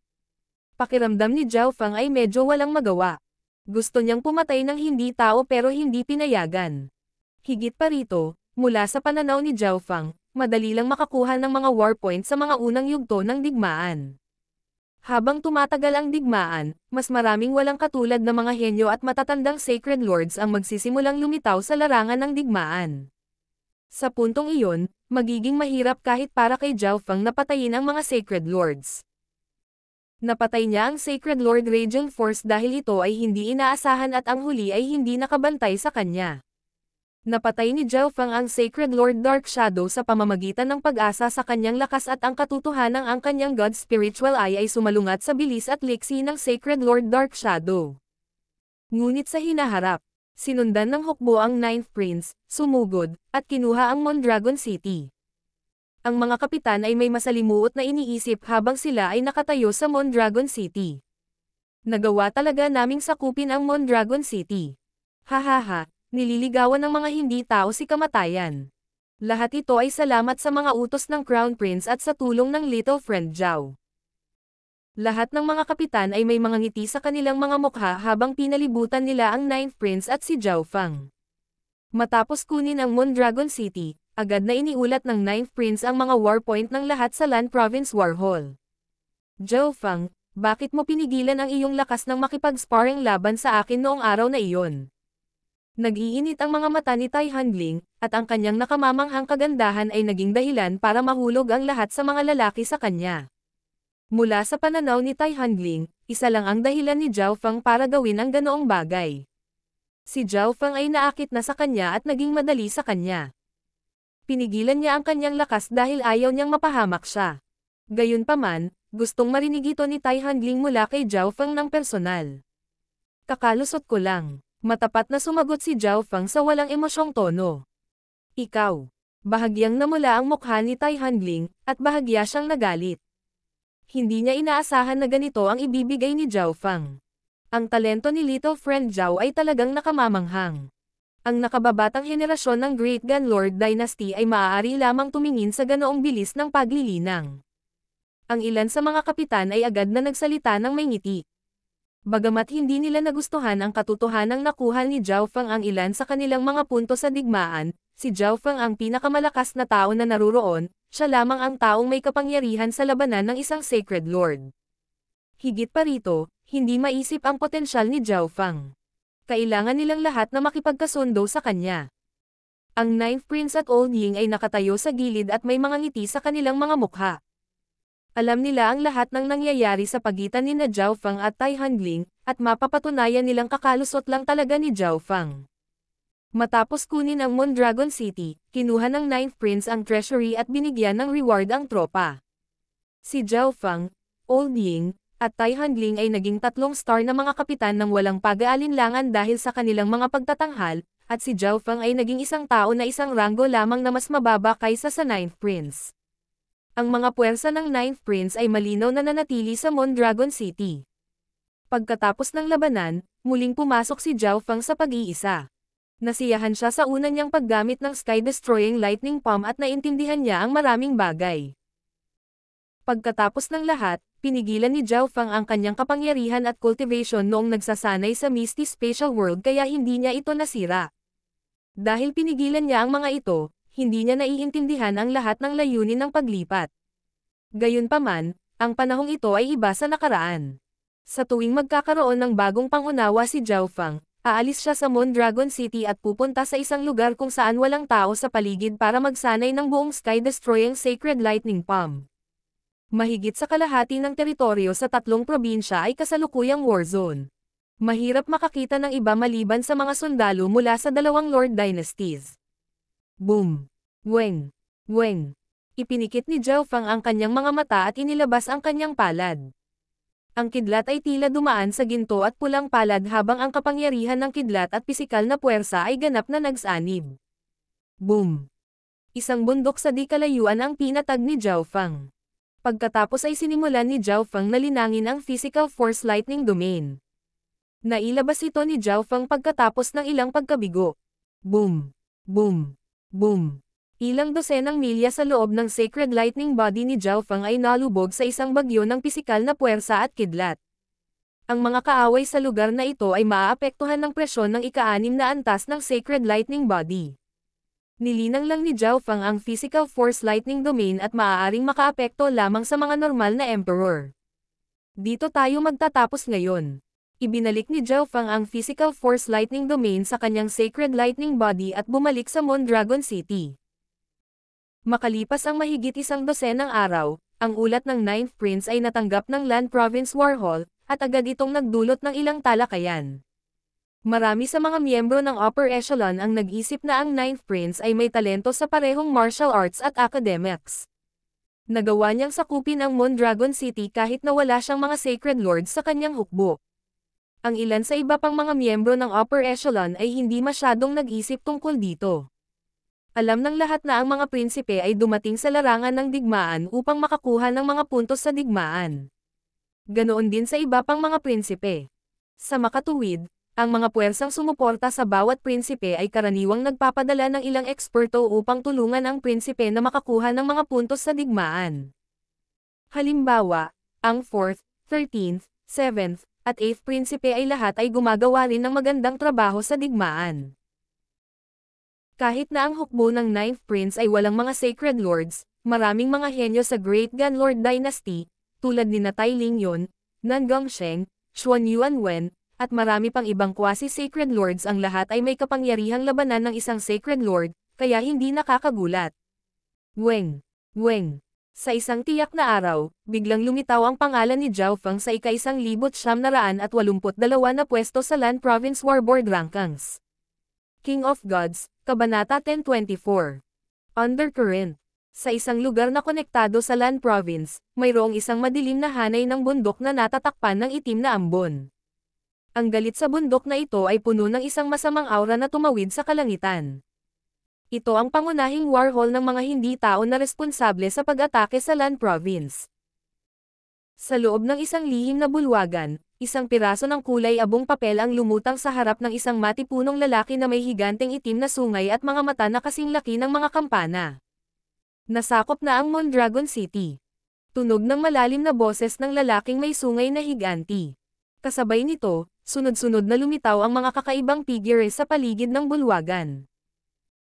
Pakiramdam ni Zhao Feng ay medyo walang magawa. Gusto niyang pumatay ng hindi tao pero hindi pinayagan. Higit pa rito, mula sa pananaw ni Zhao Feng, madali lang makakuha ng mga war points sa mga unang yugto ng digmaan. Habang tumatagal ang digmaan, mas maraming walang katulad na mga henyo at matatandang Sacred Lords ang magsisimulang lumitaw sa larangan ng digmaan. Sa puntong iyon, magiging mahirap kahit para kay Zhao Feng na patayin ang mga Sacred Lords. Napatay niya ang Sacred Lord Radiant Force dahil ito ay hindi inaasahan at ang huli ay hindi nakabantay sa kanya. Napatay ni Zhao Feng ang Sacred Lord Dark Shadow sa pamamagitan ng pag-asa sa kanyang lakas at ang katotohanang ang kanyang God Spiritual Eye ay sumalungat sa bilis at liksi ng Sacred Lord Dark Shadow. Ngunit sa hinaharap, sinundan ng hukbo ang Ninth Prince, sumugod, at kinuha ang Mondragon City. Ang mga kapitan ay may masalimuot na iniisip habang sila ay nakatayo sa Mondragon City. Nagawa talaga naming sakupin ang Mondragon City. Hahaha, nililigawan ng mga hindi tao si kamatayan. Lahat ito ay salamat sa mga utos ng Crown Prince at sa tulong ng Little Friend Zhao. Lahat ng mga kapitan ay may mga ngiti sa kanilang mga mukha habang pinalibutan nila ang Ninth Prince at si Zhao Feng. Matapos kunin ang Mondragon City, agad na iniulat ng Ninth Prince ang mga war point ng lahat sa Land Province War Hall. Zhao Feng, bakit mo pinigilan ang iyong lakas ng makipag-sparring laban sa akin noong araw na iyon? Nag-iinit ang mga mata ni Tai Hanling, at ang kanyang nakamamanghang kagandahan ay naging dahilan para mahulog ang lahat sa mga lalaki sa kanya. Mula sa pananaw ni Tai Hanling, isa lang ang dahilan ni Zhao Feng para gawin ang ganoong bagay. Si Zhao Feng ay naakit na sa kanya at naging madali sa kanya. Pinigilan niya ang kanyang lakas dahil ayaw niyang mapahamak siya. Gayunpaman, gustong marinig ito ni Tai Hanling mula kay Zhao Feng ng personal. Kakalusot ko lang. Matapat na sumagot si Zhao Feng sa walang emosyong tono. Ikaw. Bahagyang namula ang mukha ni Tai Hanling, at bahagya siyang nagalit. Hindi niya inaasahan na ganito ang ibibigay ni Zhao Feng. Ang talento ni Little Friend Zhao ay talagang nakamamanghang. Ang nakababatang henerasyon ng Great Gun Lord Dynasty ay maaari lamang tumingin sa ganoong bilis ng paglilinang. Ang ilan sa mga kapitan ay agad na nagsalita ng may ngiti. Bagamat hindi nila nagustuhan ang katotohanang nakuha ni Zhao Feng ang ilan sa kanilang mga punto sa digmaan, si Zhao Feng ang pinakamalakas na tao na naruroon, siya lamang ang taong may kapangyarihan sa labanan ng isang Sacred Lord. Higit pa rito, hindi maisip ang potensyal ni Zhao Feng. Kailangan nilang lahat na makipagkasundo sa kanya. Ang Ninth Prince at Old Ying ay nakatayo sa gilid at may mga ngiti sa kanilang mga mukha. Alam nila ang lahat ng nangyayari sa pagitan ni Zhao Feng at Tai Hanling, at mapapatunayan nilang kakalusot lang talaga ni Zhao Feng. Matapos kunin ang Mondragon City, kinuha ng Ninth Prince ang treasury at binigyan ng reward ang tropa. Si Zhao Feng, Old Ying, at Tai Hanling ay naging 3-star na mga kapitan ng walang pag-aalinlangan dahil sa kanilang mga pagtatanghal, at si Zhao Feng ay naging isang tao na isang ranggo lamang na mas mababa kaysa sa Ninth Prince. Ang mga puwersa ng Ninth Prince ay malinaw na nanatili sa Mondragon City. Pagkatapos ng labanan, muling pumasok si Zhao Feng sa pag-iisa. Nasiyahan siya sa una niyang paggamit ng sky-destroying lightning palm at naintindihan niya ang maraming bagay. Pagkatapos ng lahat, pinigilan ni Zhao Feng ang kanyang kapangyarihan at cultivation noong nagsasanay sa Misty Spatial World kaya hindi niya ito nasira. Dahil pinigilan niya ang mga ito, hindi niya naiintindihan ang lahat ng layunin ng paglipat. Gayunpaman, ang panahong ito ay iba sa nakaraan. Sa tuwing magkakaroon ng bagong pangunawa si Zhao Feng, aalis siya sa Mondragon City at pupunta sa isang lugar kung saan walang tao sa paligid para magsanay ng buong sky-destroying sacred lightning palm. Mahigit sa kalahati ng teritoryo sa 3 probinsya ay kasalukuyang war zone. Mahirap makakita ng iba maliban sa mga sundalo mula sa 2 Lord Dynasties. Boom! Weng! Weng! Ipinikit ni Zhao Feng ang kanyang mga mata at inilabas ang kanyang palad. Ang kidlat ay tila dumaan sa ginto at pulang palad habang ang kapangyarihan ng kidlat at pisikal na puwersa ay ganap na nagsanib. Boom! Isang bundok sa di kalayuan ang pinatag ni Zhao Feng. Pagkatapos ay sinimulan ni Zhao Feng na linangin ang Physical Force Lightning Domain. Nailabas ito ni Zhao Feng pagkatapos ng ilang pagkabigo. Boom! Boom! Boom! Ilang dosenang milya sa loob ng Sacred Lightning Body ni Zhao Feng ay nalubog sa isang bagyo ng pisikal na puwersa at kidlat. Ang mga kaaway sa lugar na ito ay maaapektuhan ng presyon ng ika-6 na antas ng Sacred Lightning Body. Nilinang lang ni Zhao Feng ang Physical Force Lightning Domain at maaaring makaapekto lamang sa mga normal na Emperor. Dito tayo magtatapos ngayon. Ibinalik ni Zhao Feng ang Physical Force Lightning Domain sa kanyang Sacred Lightning Body at bumalik sa Mondragon City. Makalipas ang mahigit 1 dosenang araw, ang ulat ng Ninth Prince ay natanggap ng Land Province War Hall, at agad itong nagdulot ng ilang talakayan. Marami sa mga miyembro ng Upper Echelon ang nag-isip na ang Ninth Prince ay may talento sa parehong martial arts at academics. Nagawa niyang sakupin ang Mondragon City kahit na wala siyang mga Sacred Lords sa kanyang hukbo. Ang ilan sa iba pang mga miyembro ng Upper Echelon ay hindi masyadong nag-isip tungkol dito. Alam ng lahat na ang mga prinsipe ay dumating sa larangan ng digmaan upang makakuha ng mga puntos sa digmaan. Ganoon din sa iba pang mga prinsipe. Sa makatuwid, ang mga puwersang sumuporta sa bawat prinsipe ay karaniwang nagpapadala ng ilang eksperto upang tulungan ang prinsipe na makakuha ng mga puntos sa digmaan. Halimbawa, ang 4th, 13th, 7th, at 8th prinsipe ay lahat ay gumagawa rin ng magandang trabaho sa digmaan. Kahit na ang hukbo ng 9th Prince ay walang mga Sacred Lords, maraming mga henyo sa Great Gan Lord Dynasty, tulad ni Tai Lingyun, Nan Gongsheng, Xuan Yuanwen, at marami pang ibang quasi-Sacred Lords ang lahat ay may kapangyarihang labanan ng isang Sacred Lord, kaya hindi nakakagulat. Weng! Weng! Sa isang tiyak na araw, biglang lumitaw ang pangalan ni Zhao Feng sa ika-1982 na pwesto sa Land Province Warboard Rankings. King of Gods, Kabanata 1024. Undercurrent. Sa isang lugar na konektado sa Land Province, mayroong isang madilim na hanay ng bundok na natatakpan ng itim na ambon. Ang galit sa bundok na ito ay puno ng isang masamang aura na tumawid sa kalangitan. Ito ang pangunahing warhol ng mga hindi tao na responsable sa pag-atake sa Land Province. Sa loob ng isang lihim na bulwagan, isang piraso ng kulay abong papel ang lumutang sa harap ng isang matipunong lalaki na may higanteng itim na sungay at mga mata na kasing laki ng mga kampana. Nasakop na ang Mondragon City. Tunog ng malalim na boses ng lalaking may sungay na higanti. Kasabay nito, sunod-sunod na lumitaw ang mga kakaibang figures sa paligid ng bulwagan.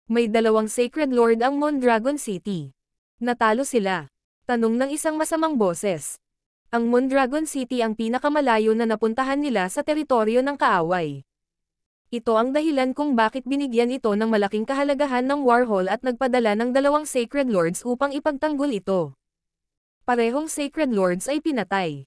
May dalawang Sacred Lord ang Mondragon City. Natalo sila. Tanong ng isang masamang boses. Ang Mondragon City ang pinakamalayo na napuntahan nila sa teritoryo ng kaaway. Ito ang dahilan kung bakit binigyan ito ng malaking kahalagahan ng Warhol at nagpadala ng dalawang Sacred Lords upang ipagtanggol ito. Parehong Sacred Lords ay pinatay.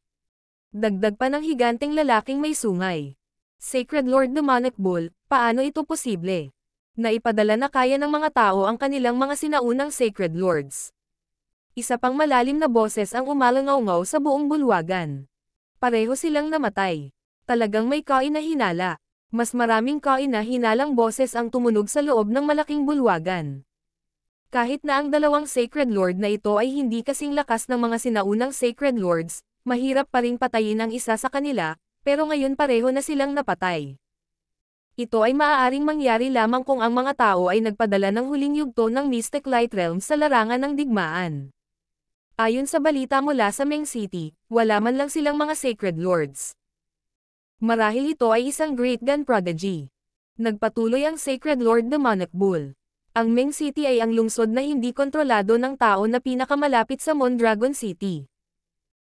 Dagdag pa ng higanteng lalaking may sungay. Sacred Lord Demonic Bull, paano ito posible? Naipadala na kaya ng mga tao ang kanilang mga sinaunang Sacred Lords. Isa pang malalim na boses ang umalangaw-ngaw sa buong bulwagan. Pareho silang namatay. Talagang may kain na hinala. Mas maraming kain na hinalang boses ang tumunog sa loob ng malaking bulwagan. Kahit na ang dalawang Sacred Lord na ito ay hindi kasing lakas ng mga sinaunang Sacred Lords, mahirap pa ring patayin ang isa sa kanila, pero ngayon pareho na silang napatay. Ito ay maaaring mangyari lamang kung ang mga tao ay nagpadala ng huling yugto ng Mystic Light Realm sa larangan ng digmaan. Ayon sa balita mula sa Meng City, wala man lang silang mga Sacred Lords. Marahil ito ay isang Great Gun Prodigy. Nagpatuloy ang Sacred Lord Demonic Bull. Ang Meng City ay ang lungsod na hindi kontrolado ng tao na pinakamalapit sa Mondragon City.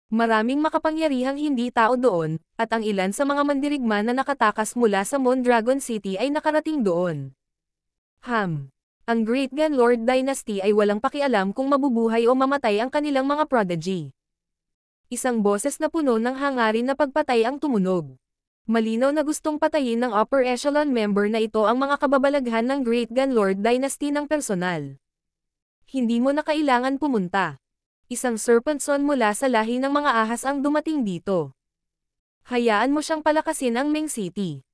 Maraming makapangyarihang hindi tao doon, at ang ilan sa mga mandirigma na nakatakas mula sa Mondragon City ay nakarating doon. Ang Great Gun Lord Dynasty ay walang pakialam kung mabubuhay o mamatay ang kanilang mga prodigy. Isang boses na puno ng hangarin na pagpatay ang tumunog. Malinaw na gustong patayin ng upper echelon member na ito ang mga kababalaghan ng Great Gun Lord Dynasty ng personal. Hindi mo na kailangan pumunta. Isang Serpent Son mula sa lahi ng mga ahas ang dumating dito. Hayaan mo siyang palakasin ang Meng City.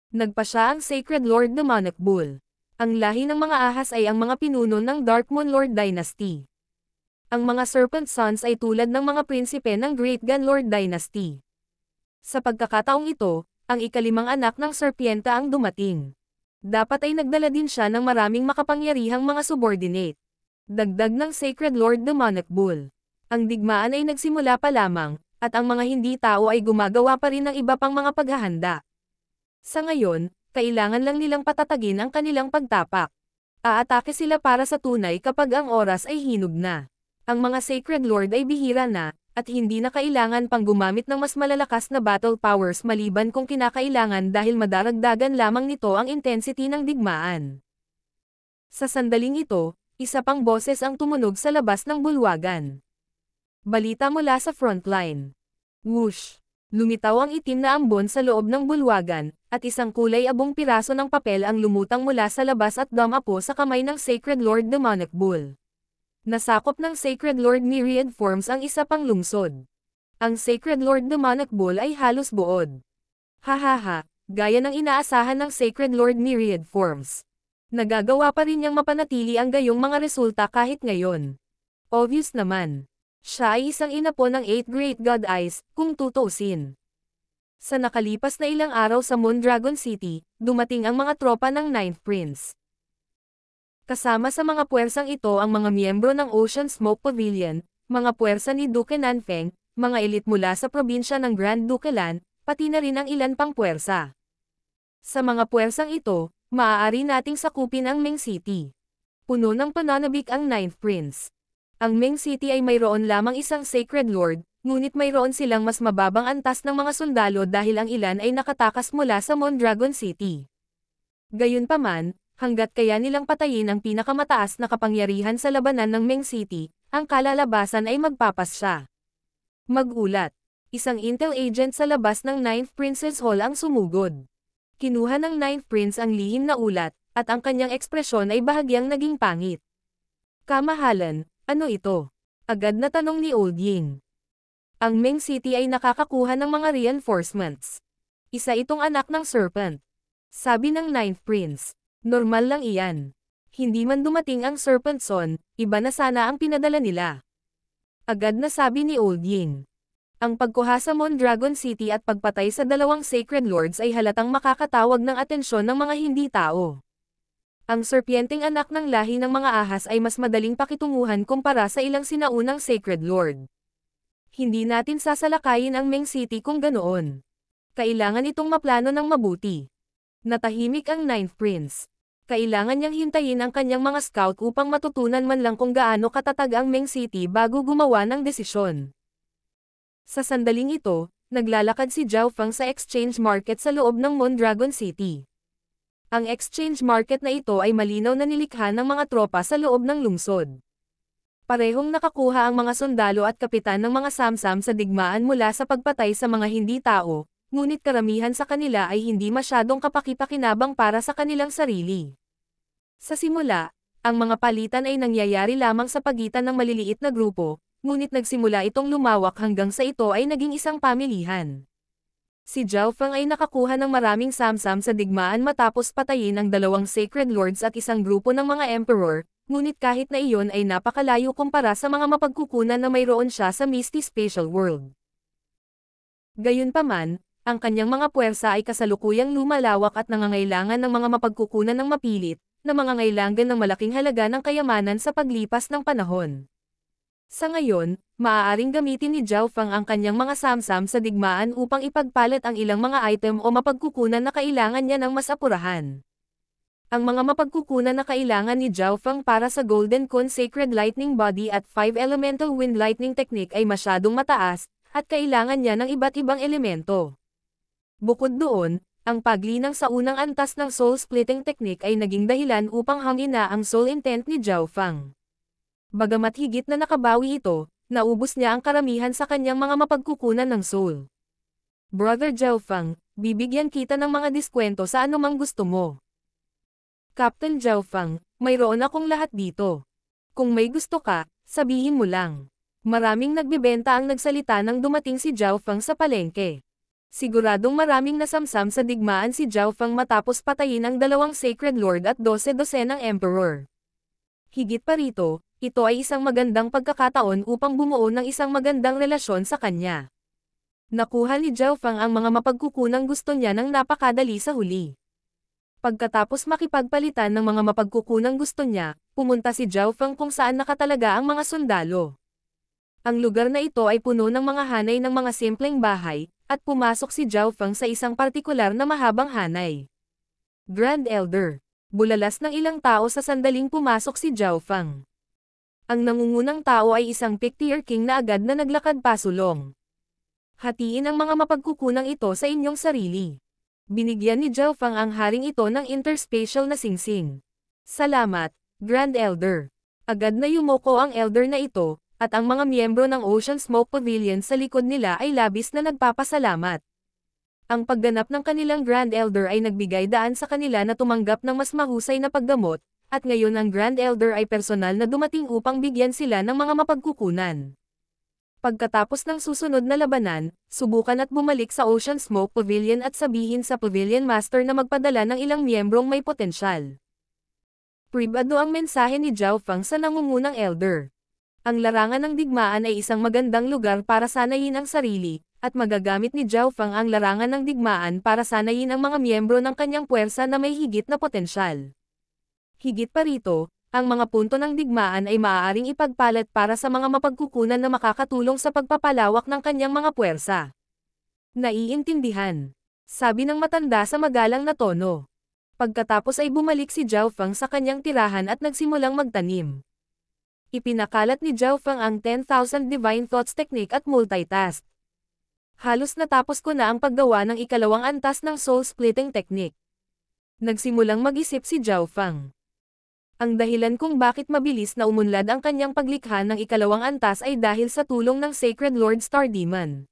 Nagpa siya ang Sacred Lord Demonic Bull. Ang lahi ng mga ahas ay ang mga pinuno ng Dark Moon Lord Dynasty. Ang mga Serpent Sons ay tulad ng mga prinsipe ng Great Gun Lord Dynasty. Sa pagkakataong ito, ang ikalimang anak ng serpienta ang dumating. Dapat ay nagdala din siya ng maraming makapangyarihang mga subordinate. Dagdag ng Sacred Lord Demonic Bull. Ang digmaan ay nagsimula pa lamang, at ang mga hindi tao ay gumagawa pa rin ng iba pang mga paghahanda. Sa ngayon, kailangan lang nilang patatagin ang kanilang pagtapak. Aatake sila para sa tunay kapag ang oras ay hinog na. Ang mga Sacred Lord ay bihira na, at hindi na kailangan pang gumamit ng mas malalakas na battle powers maliban kung kinakailangan dahil madaragdagan lamang nito ang intensity ng digmaan. Sa sandaling ito, isa pang boses ang tumunog sa labas ng bulwagan. Balita mula sa frontline. Whoosh! Lumitaw ang itim na ambon sa loob ng bulwagan, at isang kulay abong piraso ng papel ang lumutang mula sa labas at dumapo sa kamay ng Sacred Lord Demonic Bull. Nasakop ng Sacred Lord Myriad Forms ang isa pang lungsod. Ang Sacred Lord Demonic Bull ay halos buod. Hahaha, gaya ng inaasahan ng Sacred Lord Myriad Forms. Nagagawa pa rin niyang mapanatili ang gayong mga resulta kahit ngayon. Obvious naman. Siya ay isang inapo ng 8 Great God Eyes, kung tutuusin. Sa nakalipas na ilang araw sa Mondragon City, dumating ang mga tropa ng Ninth Prince. Kasama sa mga puwersang ito ang mga miyembro ng Ocean Smoke Pavilion, mga puwersa ni Duke Nanfeng, mga elit mula sa probinsya ng Grand Duke Lan, pati na rin ang ilan pang puwersa. Sa mga puwersang ito, maaari nating sakupin ang Meng City. Puno ng pananabik ang Ninth Prince. Ang Meng City ay mayroon lamang isang Sacred Lord, ngunit mayroon silang mas mababang antas ng mga sundalo dahil ang ilan ay nakatakas mula sa Mondragon City. Gayunpaman, hanggat kaya nilang patayin ang pinakamataas na kapangyarihan sa labanan ng Meng City, ang kalalabasan ay magpapasya. Magulat. Isang intel agent sa labas ng Ninth Prince's Hall ang sumugod. Kinuha ng Ninth Prince ang lihim na ulat, at ang kanyang ekspresyon ay bahagyang naging pangit. Kamahalan, ano ito? Agad na tanong ni Old Ying. Ang Meng City ay nakakakuha ng mga reinforcements. Isa itong anak ng Serpent. Sabi ng Ninth Prince. Normal lang iyan. Hindi man dumating ang Serpent Son, iba na sana ang pinadala nila. Agad na sabi ni Old Ying. Ang pagkuha sa Mondragon City at pagpatay sa dalawang Sacred Lords ay halatang makakatawag ng atensyon ng mga hindi tao. Ang serpienteng anak ng lahi ng mga ahas ay mas madaling pakitunguhan kumpara sa ilang sinaunang Sacred Lord. Hindi natin sasalakayin ang Meng City kung ganoon. Kailangan itong maplano ng mabuti. Natahimik ang Ninth Prince. Kailangan niyang hintayin ang kanyang mga scout upang matutunan man lang kung gaano katatag ang Meng City bago gumawa ng desisyon. Sa sandaling ito, naglalakad si Zhao Feng sa exchange market sa loob ng Mondragon City. Ang exchange market na ito ay malinaw na nilikha ng mga tropa sa loob ng lungsod. Parehong nakakuha ang mga sundalo at kapitan ng mga samsam sa digmaan mula sa pagpatay sa mga hindi tao, ngunit karamihan sa kanila ay hindi masyadong kapaki-pakinabang para sa kanilang sarili. Sa simula, ang mga palitan ay nangyayari lamang sa pagitan ng maliliit na grupo, ngunit nagsimula itong lumawak hanggang sa ito ay naging isang pamilihan. Si Zhao Feng ay nakakuha ng maraming samsam sa digmaan matapos patayin ang 2 Sacred Lords at isang grupo ng mga Emperor, ngunit kahit na iyon ay napakalayo kumpara sa mga mapagkukunan na mayroon siya sa Misty Spatial World. Gayunpaman, ang kanyang mga puwersa ay kasalukuyang lumalawak at nangangailangan ng mga mapagkukunan ng mapilit, na mangangailangan ng malaking halaga ng kayamanan sa paglipas ng panahon. Sa ngayon, maaaring gamitin ni Zhao Feng ang kanyang mga samsam sa digmaan upang ipagpalit ang ilang mga item o mapagkukunan na kailangan niya ng mas apurahan. Ang mga mapagkukunan na kailangan ni Zhao Feng para sa Golden Cone Sacred Lightning Body at 5 Elemental Wind Lightning Technique ay masyadong mataas, at kailangan niya ng iba't ibang elemento. Bukod doon, ang paglinang sa unang antas ng Soul Splitting Technique ay naging dahilan upang hangin na ang Soul Intent ni Zhao Feng. Bagamat higit na nakabawi ito, naubos niya ang karamihan sa kanyang mga mapagkukunan ng Soul. Brother Zhao Feng, bibigyan kita ng mga diskwento sa anumang gusto mo. Captain Zhao Feng, mayroon akong lahat dito. Kung may gusto ka, sabihin mo lang. Maraming nagbebenta ang nagsalita nang dumating si Zhao Feng sa palengke. Siguradong maraming nasamsam sa digmaan si Zhao Feng matapos patayin ang 2 Sacred Lord at 12 Emperor. Higit pa rito, ito ay isang magandang pagkakataon upang bumuo ng isang magandang relasyon sa kanya. Nakuha ni Zhao Feng ang mga mapagkukunang gusto niya ng napakadali sa huli. Pagkatapos makipagpalitan ng mga mapagkukunang gusto niya, pumunta si Zhao Feng kung saan nakatalaga ang mga sundalo. Ang lugar na ito ay puno ng mga hanay ng mga simpleng bahay, at pumasok si Zhao Feng sa isang partikular na mahabang hanay. Grand Elder. Bulalas ng ilang tao sa sandaling pumasok si Zhao Feng. Ang nangungunang tao ay isang Pictier King na agad na naglakad pasulong. Hatiin ang mga mapagkukunang ito sa inyong sarili. Binigyan ni Zhao Feng ang haring ito ng interspatial na singsing. Salamat, Grand Elder. Agad na yumoko ang elder na ito, at ang mga miyembro ng Ocean Smoke Pavilion sa likod nila ay labis na nagpapasalamat. Ang pagganap ng kanilang Grand Elder ay nagbigay daan sa kanila na tumanggap ng mas mahusay na paggamot, at ngayon ang Grand Elder ay personal na dumating upang bigyan sila ng mga mapagkukunan. Pagkatapos ng susunod na labanan, subukan at bumalik sa Ocean Smoke Pavilion at sabihin sa Pavilion Master na magpadala ng ilang miyembrong may potensyal. Pribado ang mensahe ni Zhao Feng sa nangungunang elder. Ang larangan ng digmaan ay isang magandang lugar para sanayin ang sarili, at magagamit ni Zhao Feng ang larangan ng digmaan para sanayin ang mga miyembro ng kanyang puwersa na may higit na potensyal. Higit pa rito, ang mga punto ng digmaan ay maaaring ipagpalit para sa mga mapagkukunan na makakatulong sa pagpapalawak ng kanyang mga puwersa. Naiintindihan, sabi ng matanda sa magalang na tono. Pagkatapos ay bumalik si Zhao Feng sa kanyang tirahan at nagsimulang magtanim. Ipinakalat ni Zhao Feng ang 10,000 Divine Thoughts Technique at Multitask. Halos natapos ko na ang paggawa ng ikalawang antas ng Soul Splitting Technique. Nagsimulang mag-isip si Zhao Feng. Ang dahilan kung bakit mabilis na umunlad ang kanyang paglikha ng ikalawang antas ay dahil sa tulong ng Sacred Lord Star Demon.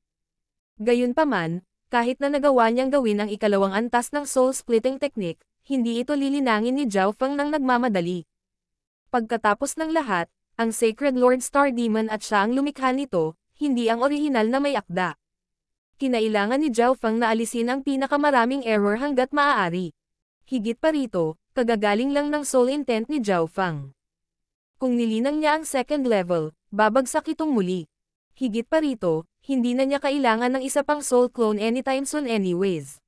Gayunpaman, kahit na nagawa niyang gawin ang ikalawang antas ng Soul Splitting Technique, hindi ito lilinangin ni Zhao Feng ng nagmamadali. Pagkatapos ng lahat, ang Sacred Lord Star Demon at siya ang lumikha nito, hindi ang orihinal na may akda. Kinailangan ni Zhao Feng na alisin ang pinakamaraming error hanggat maaari. Higit pa rito, kagagaling lang ng soul intent ni Zhao Feng. Kung nilinang niya ang second level, babagsak itong muli. Higit pa rito, hindi na niya kailangan ng isa pang soul clone anytime soon anyways.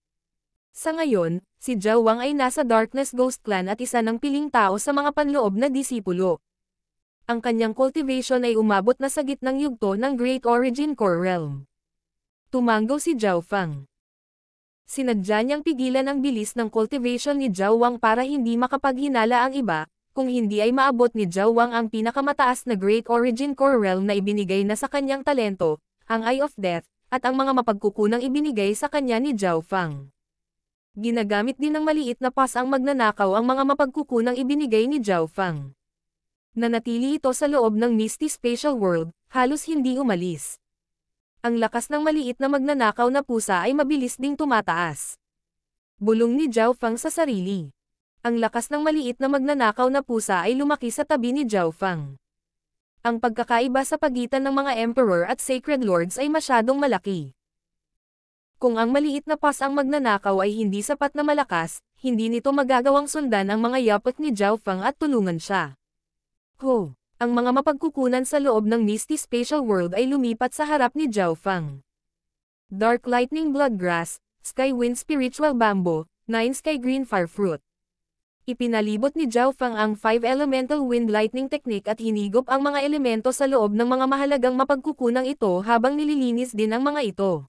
Sa ngayon, si Zhao Wang ay nasa Darkness Ghost Clan at isa ng piling tao sa mga panloob na disipulo. Ang kanyang cultivation ay umabot na sa gitnang yugto ng Great Origin Core Realm. Tumanggaw si Zhao Fang. Sinadya niyang pigilan ang bilis ng cultivation ni Zhao Wang para hindi makapaghinala ang iba, kung hindi ay maabot ni Zhao Wang ang pinakamataas na Great Origin Core Realm na ibinigay na sa kanyang talento, ang Eye of Death, at ang mga mapagkukunang ibinigay sa kanya ni Zhao Fang. Ginagamit din ng maliit na pas ang magnanakaw ang mga mapagkukunang ibinigay ni Zhao Fang. Nanatili ito sa loob ng Misty Spatial World, halos hindi umalis. Ang lakas ng maliit na magnanakaw na pusa ay mabilis ding tumataas. Bulong ni Zhao Fang sa sarili. Ang lakas ng maliit na magnanakaw na pusa ay lumaki sa tabi ni Zhao Fang. Ang pagkakaiba sa pagitan ng mga Emperor at Sacred Lords ay masyadong malaki. Kung ang maliit na pas ang magnanakaw ay hindi sapat na malakas, hindi nito magagawang sundan ang mga yapak ni Zhao Fang at tulungan siya. Ang mga mapagkukunan sa loob ng Misty Spatial World ay lumipat sa harap ni Zhao Fang. Dark Lightning Bloodgrass, Sky Wind Spiritual Bamboo, 9 Sky Green Fire Fruit. Ipinalibot ni Zhao Fang ang 5 Elemental Wind Lightning Technique at hinigop ang mga elemento sa loob ng mga mahalagang mapagkukunang ito habang nililinis din ang mga ito.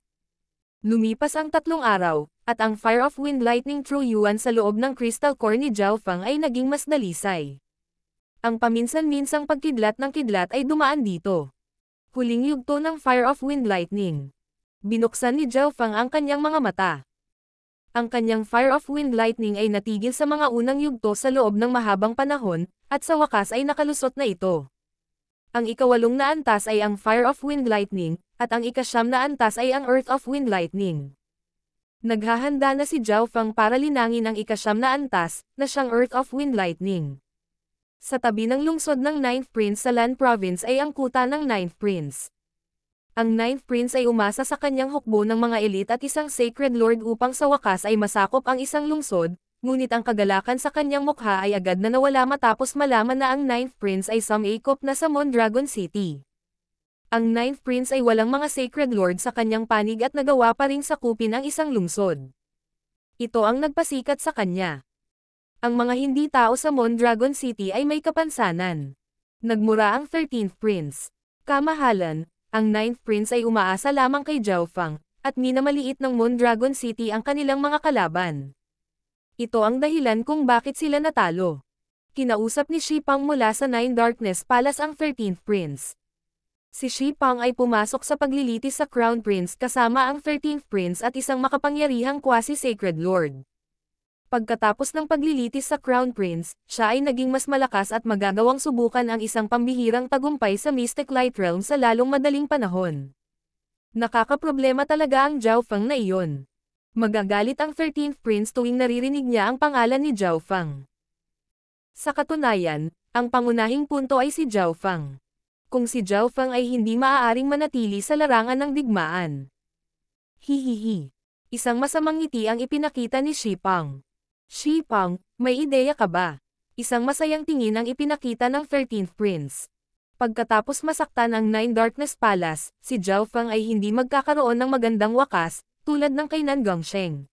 Lumipas ang 3 araw, at ang Fire of Wind Lightning True Yuan sa loob ng Crystal Core ni Zhao Fang ay naging mas dalisay. Ang paminsan-minsang pagkidlat ng kidlat ay dumaan dito. Huling yugto ng Fire of Wind Lightning. Binuksan ni Zhao Fang ang kanyang mga mata. Ang kanyang Fire of Wind Lightning ay natigil sa mga unang yugto sa loob ng mahabang panahon, at sa wakas ay nakalusot na ito. Ang ika-8 na antas ay ang Fire of Wind Lightning, at ang ika-9 na antas ay ang Earth of Wind Lightning. Naghahanda na si Zhao Fang para linangin ang ika-9 na antas, na siyang Earth of Wind Lightning. Sa tabi ng lungsod ng 9th Prince sa Lan Province ay ang kuta ng 9th Prince. Ang 9th Prince ay umasa sa kanyang hukbo ng mga elite at isang Sacred Lord upang sa wakas ay masakop ang isang lungsod, ngunit ang kagalakan sa kanyang mukha ay agad na nawala matapos malaman na ang 9th Prince ay sumakop na sa Mondragon City. Ang 9th Prince ay walang mga Sacred Lord sa kanyang panig at nagawa pa ring sakupin ang isang lungsod. Ito ang nagpasikat sa kanya. Ang mga hindi tao sa Mondragon City ay may kapansanan. Nagmura ang 13th Prince. Kamahalan, ang 9th Prince ay umaasa lamang kay Zhao Fang, at minamaliit ng Mondragon City ang kanilang mga kalaban. Ito ang dahilan kung bakit sila natalo. Kinausap ni Shi Pang mula sa Nine Darkness Palace ang 13th Prince. Si Shi Pang ay pumasok sa paglilitis sa Crown Prince kasama ang 13th Prince at isang makapangyarihang quasi-sacred lord. Pagkatapos ng paglilitis sa Crown Prince, siya ay naging mas malakas at magagawang subukan ang isang pambihirang tagumpay sa Mystic Light Realm sa lalong madaling panahon. Nakakaproblema talaga ang Zhao Fang na iyon. Magagalit ang 13th Prince tuwing naririnig niya ang pangalan ni Zhao Fang. Sa katunayan, ang pangunahing punto ay si Zhao Fang. Kung si Zhao Fang ay hindi maaaring manatili sa larangan ng digmaan. Hihihi. Isang masamang ngiti ang ipinakita ni Shi Pang. Shi Pang, may ideya ka ba? Isang masayang tingin ang ipinakita ng 13th Prince. Pagkatapos masaktan ang Nine Darkness Palace, si Zhao Fang ay hindi magkakaroon ng magandang wakas, tulad ng kay Nan Gongsheng.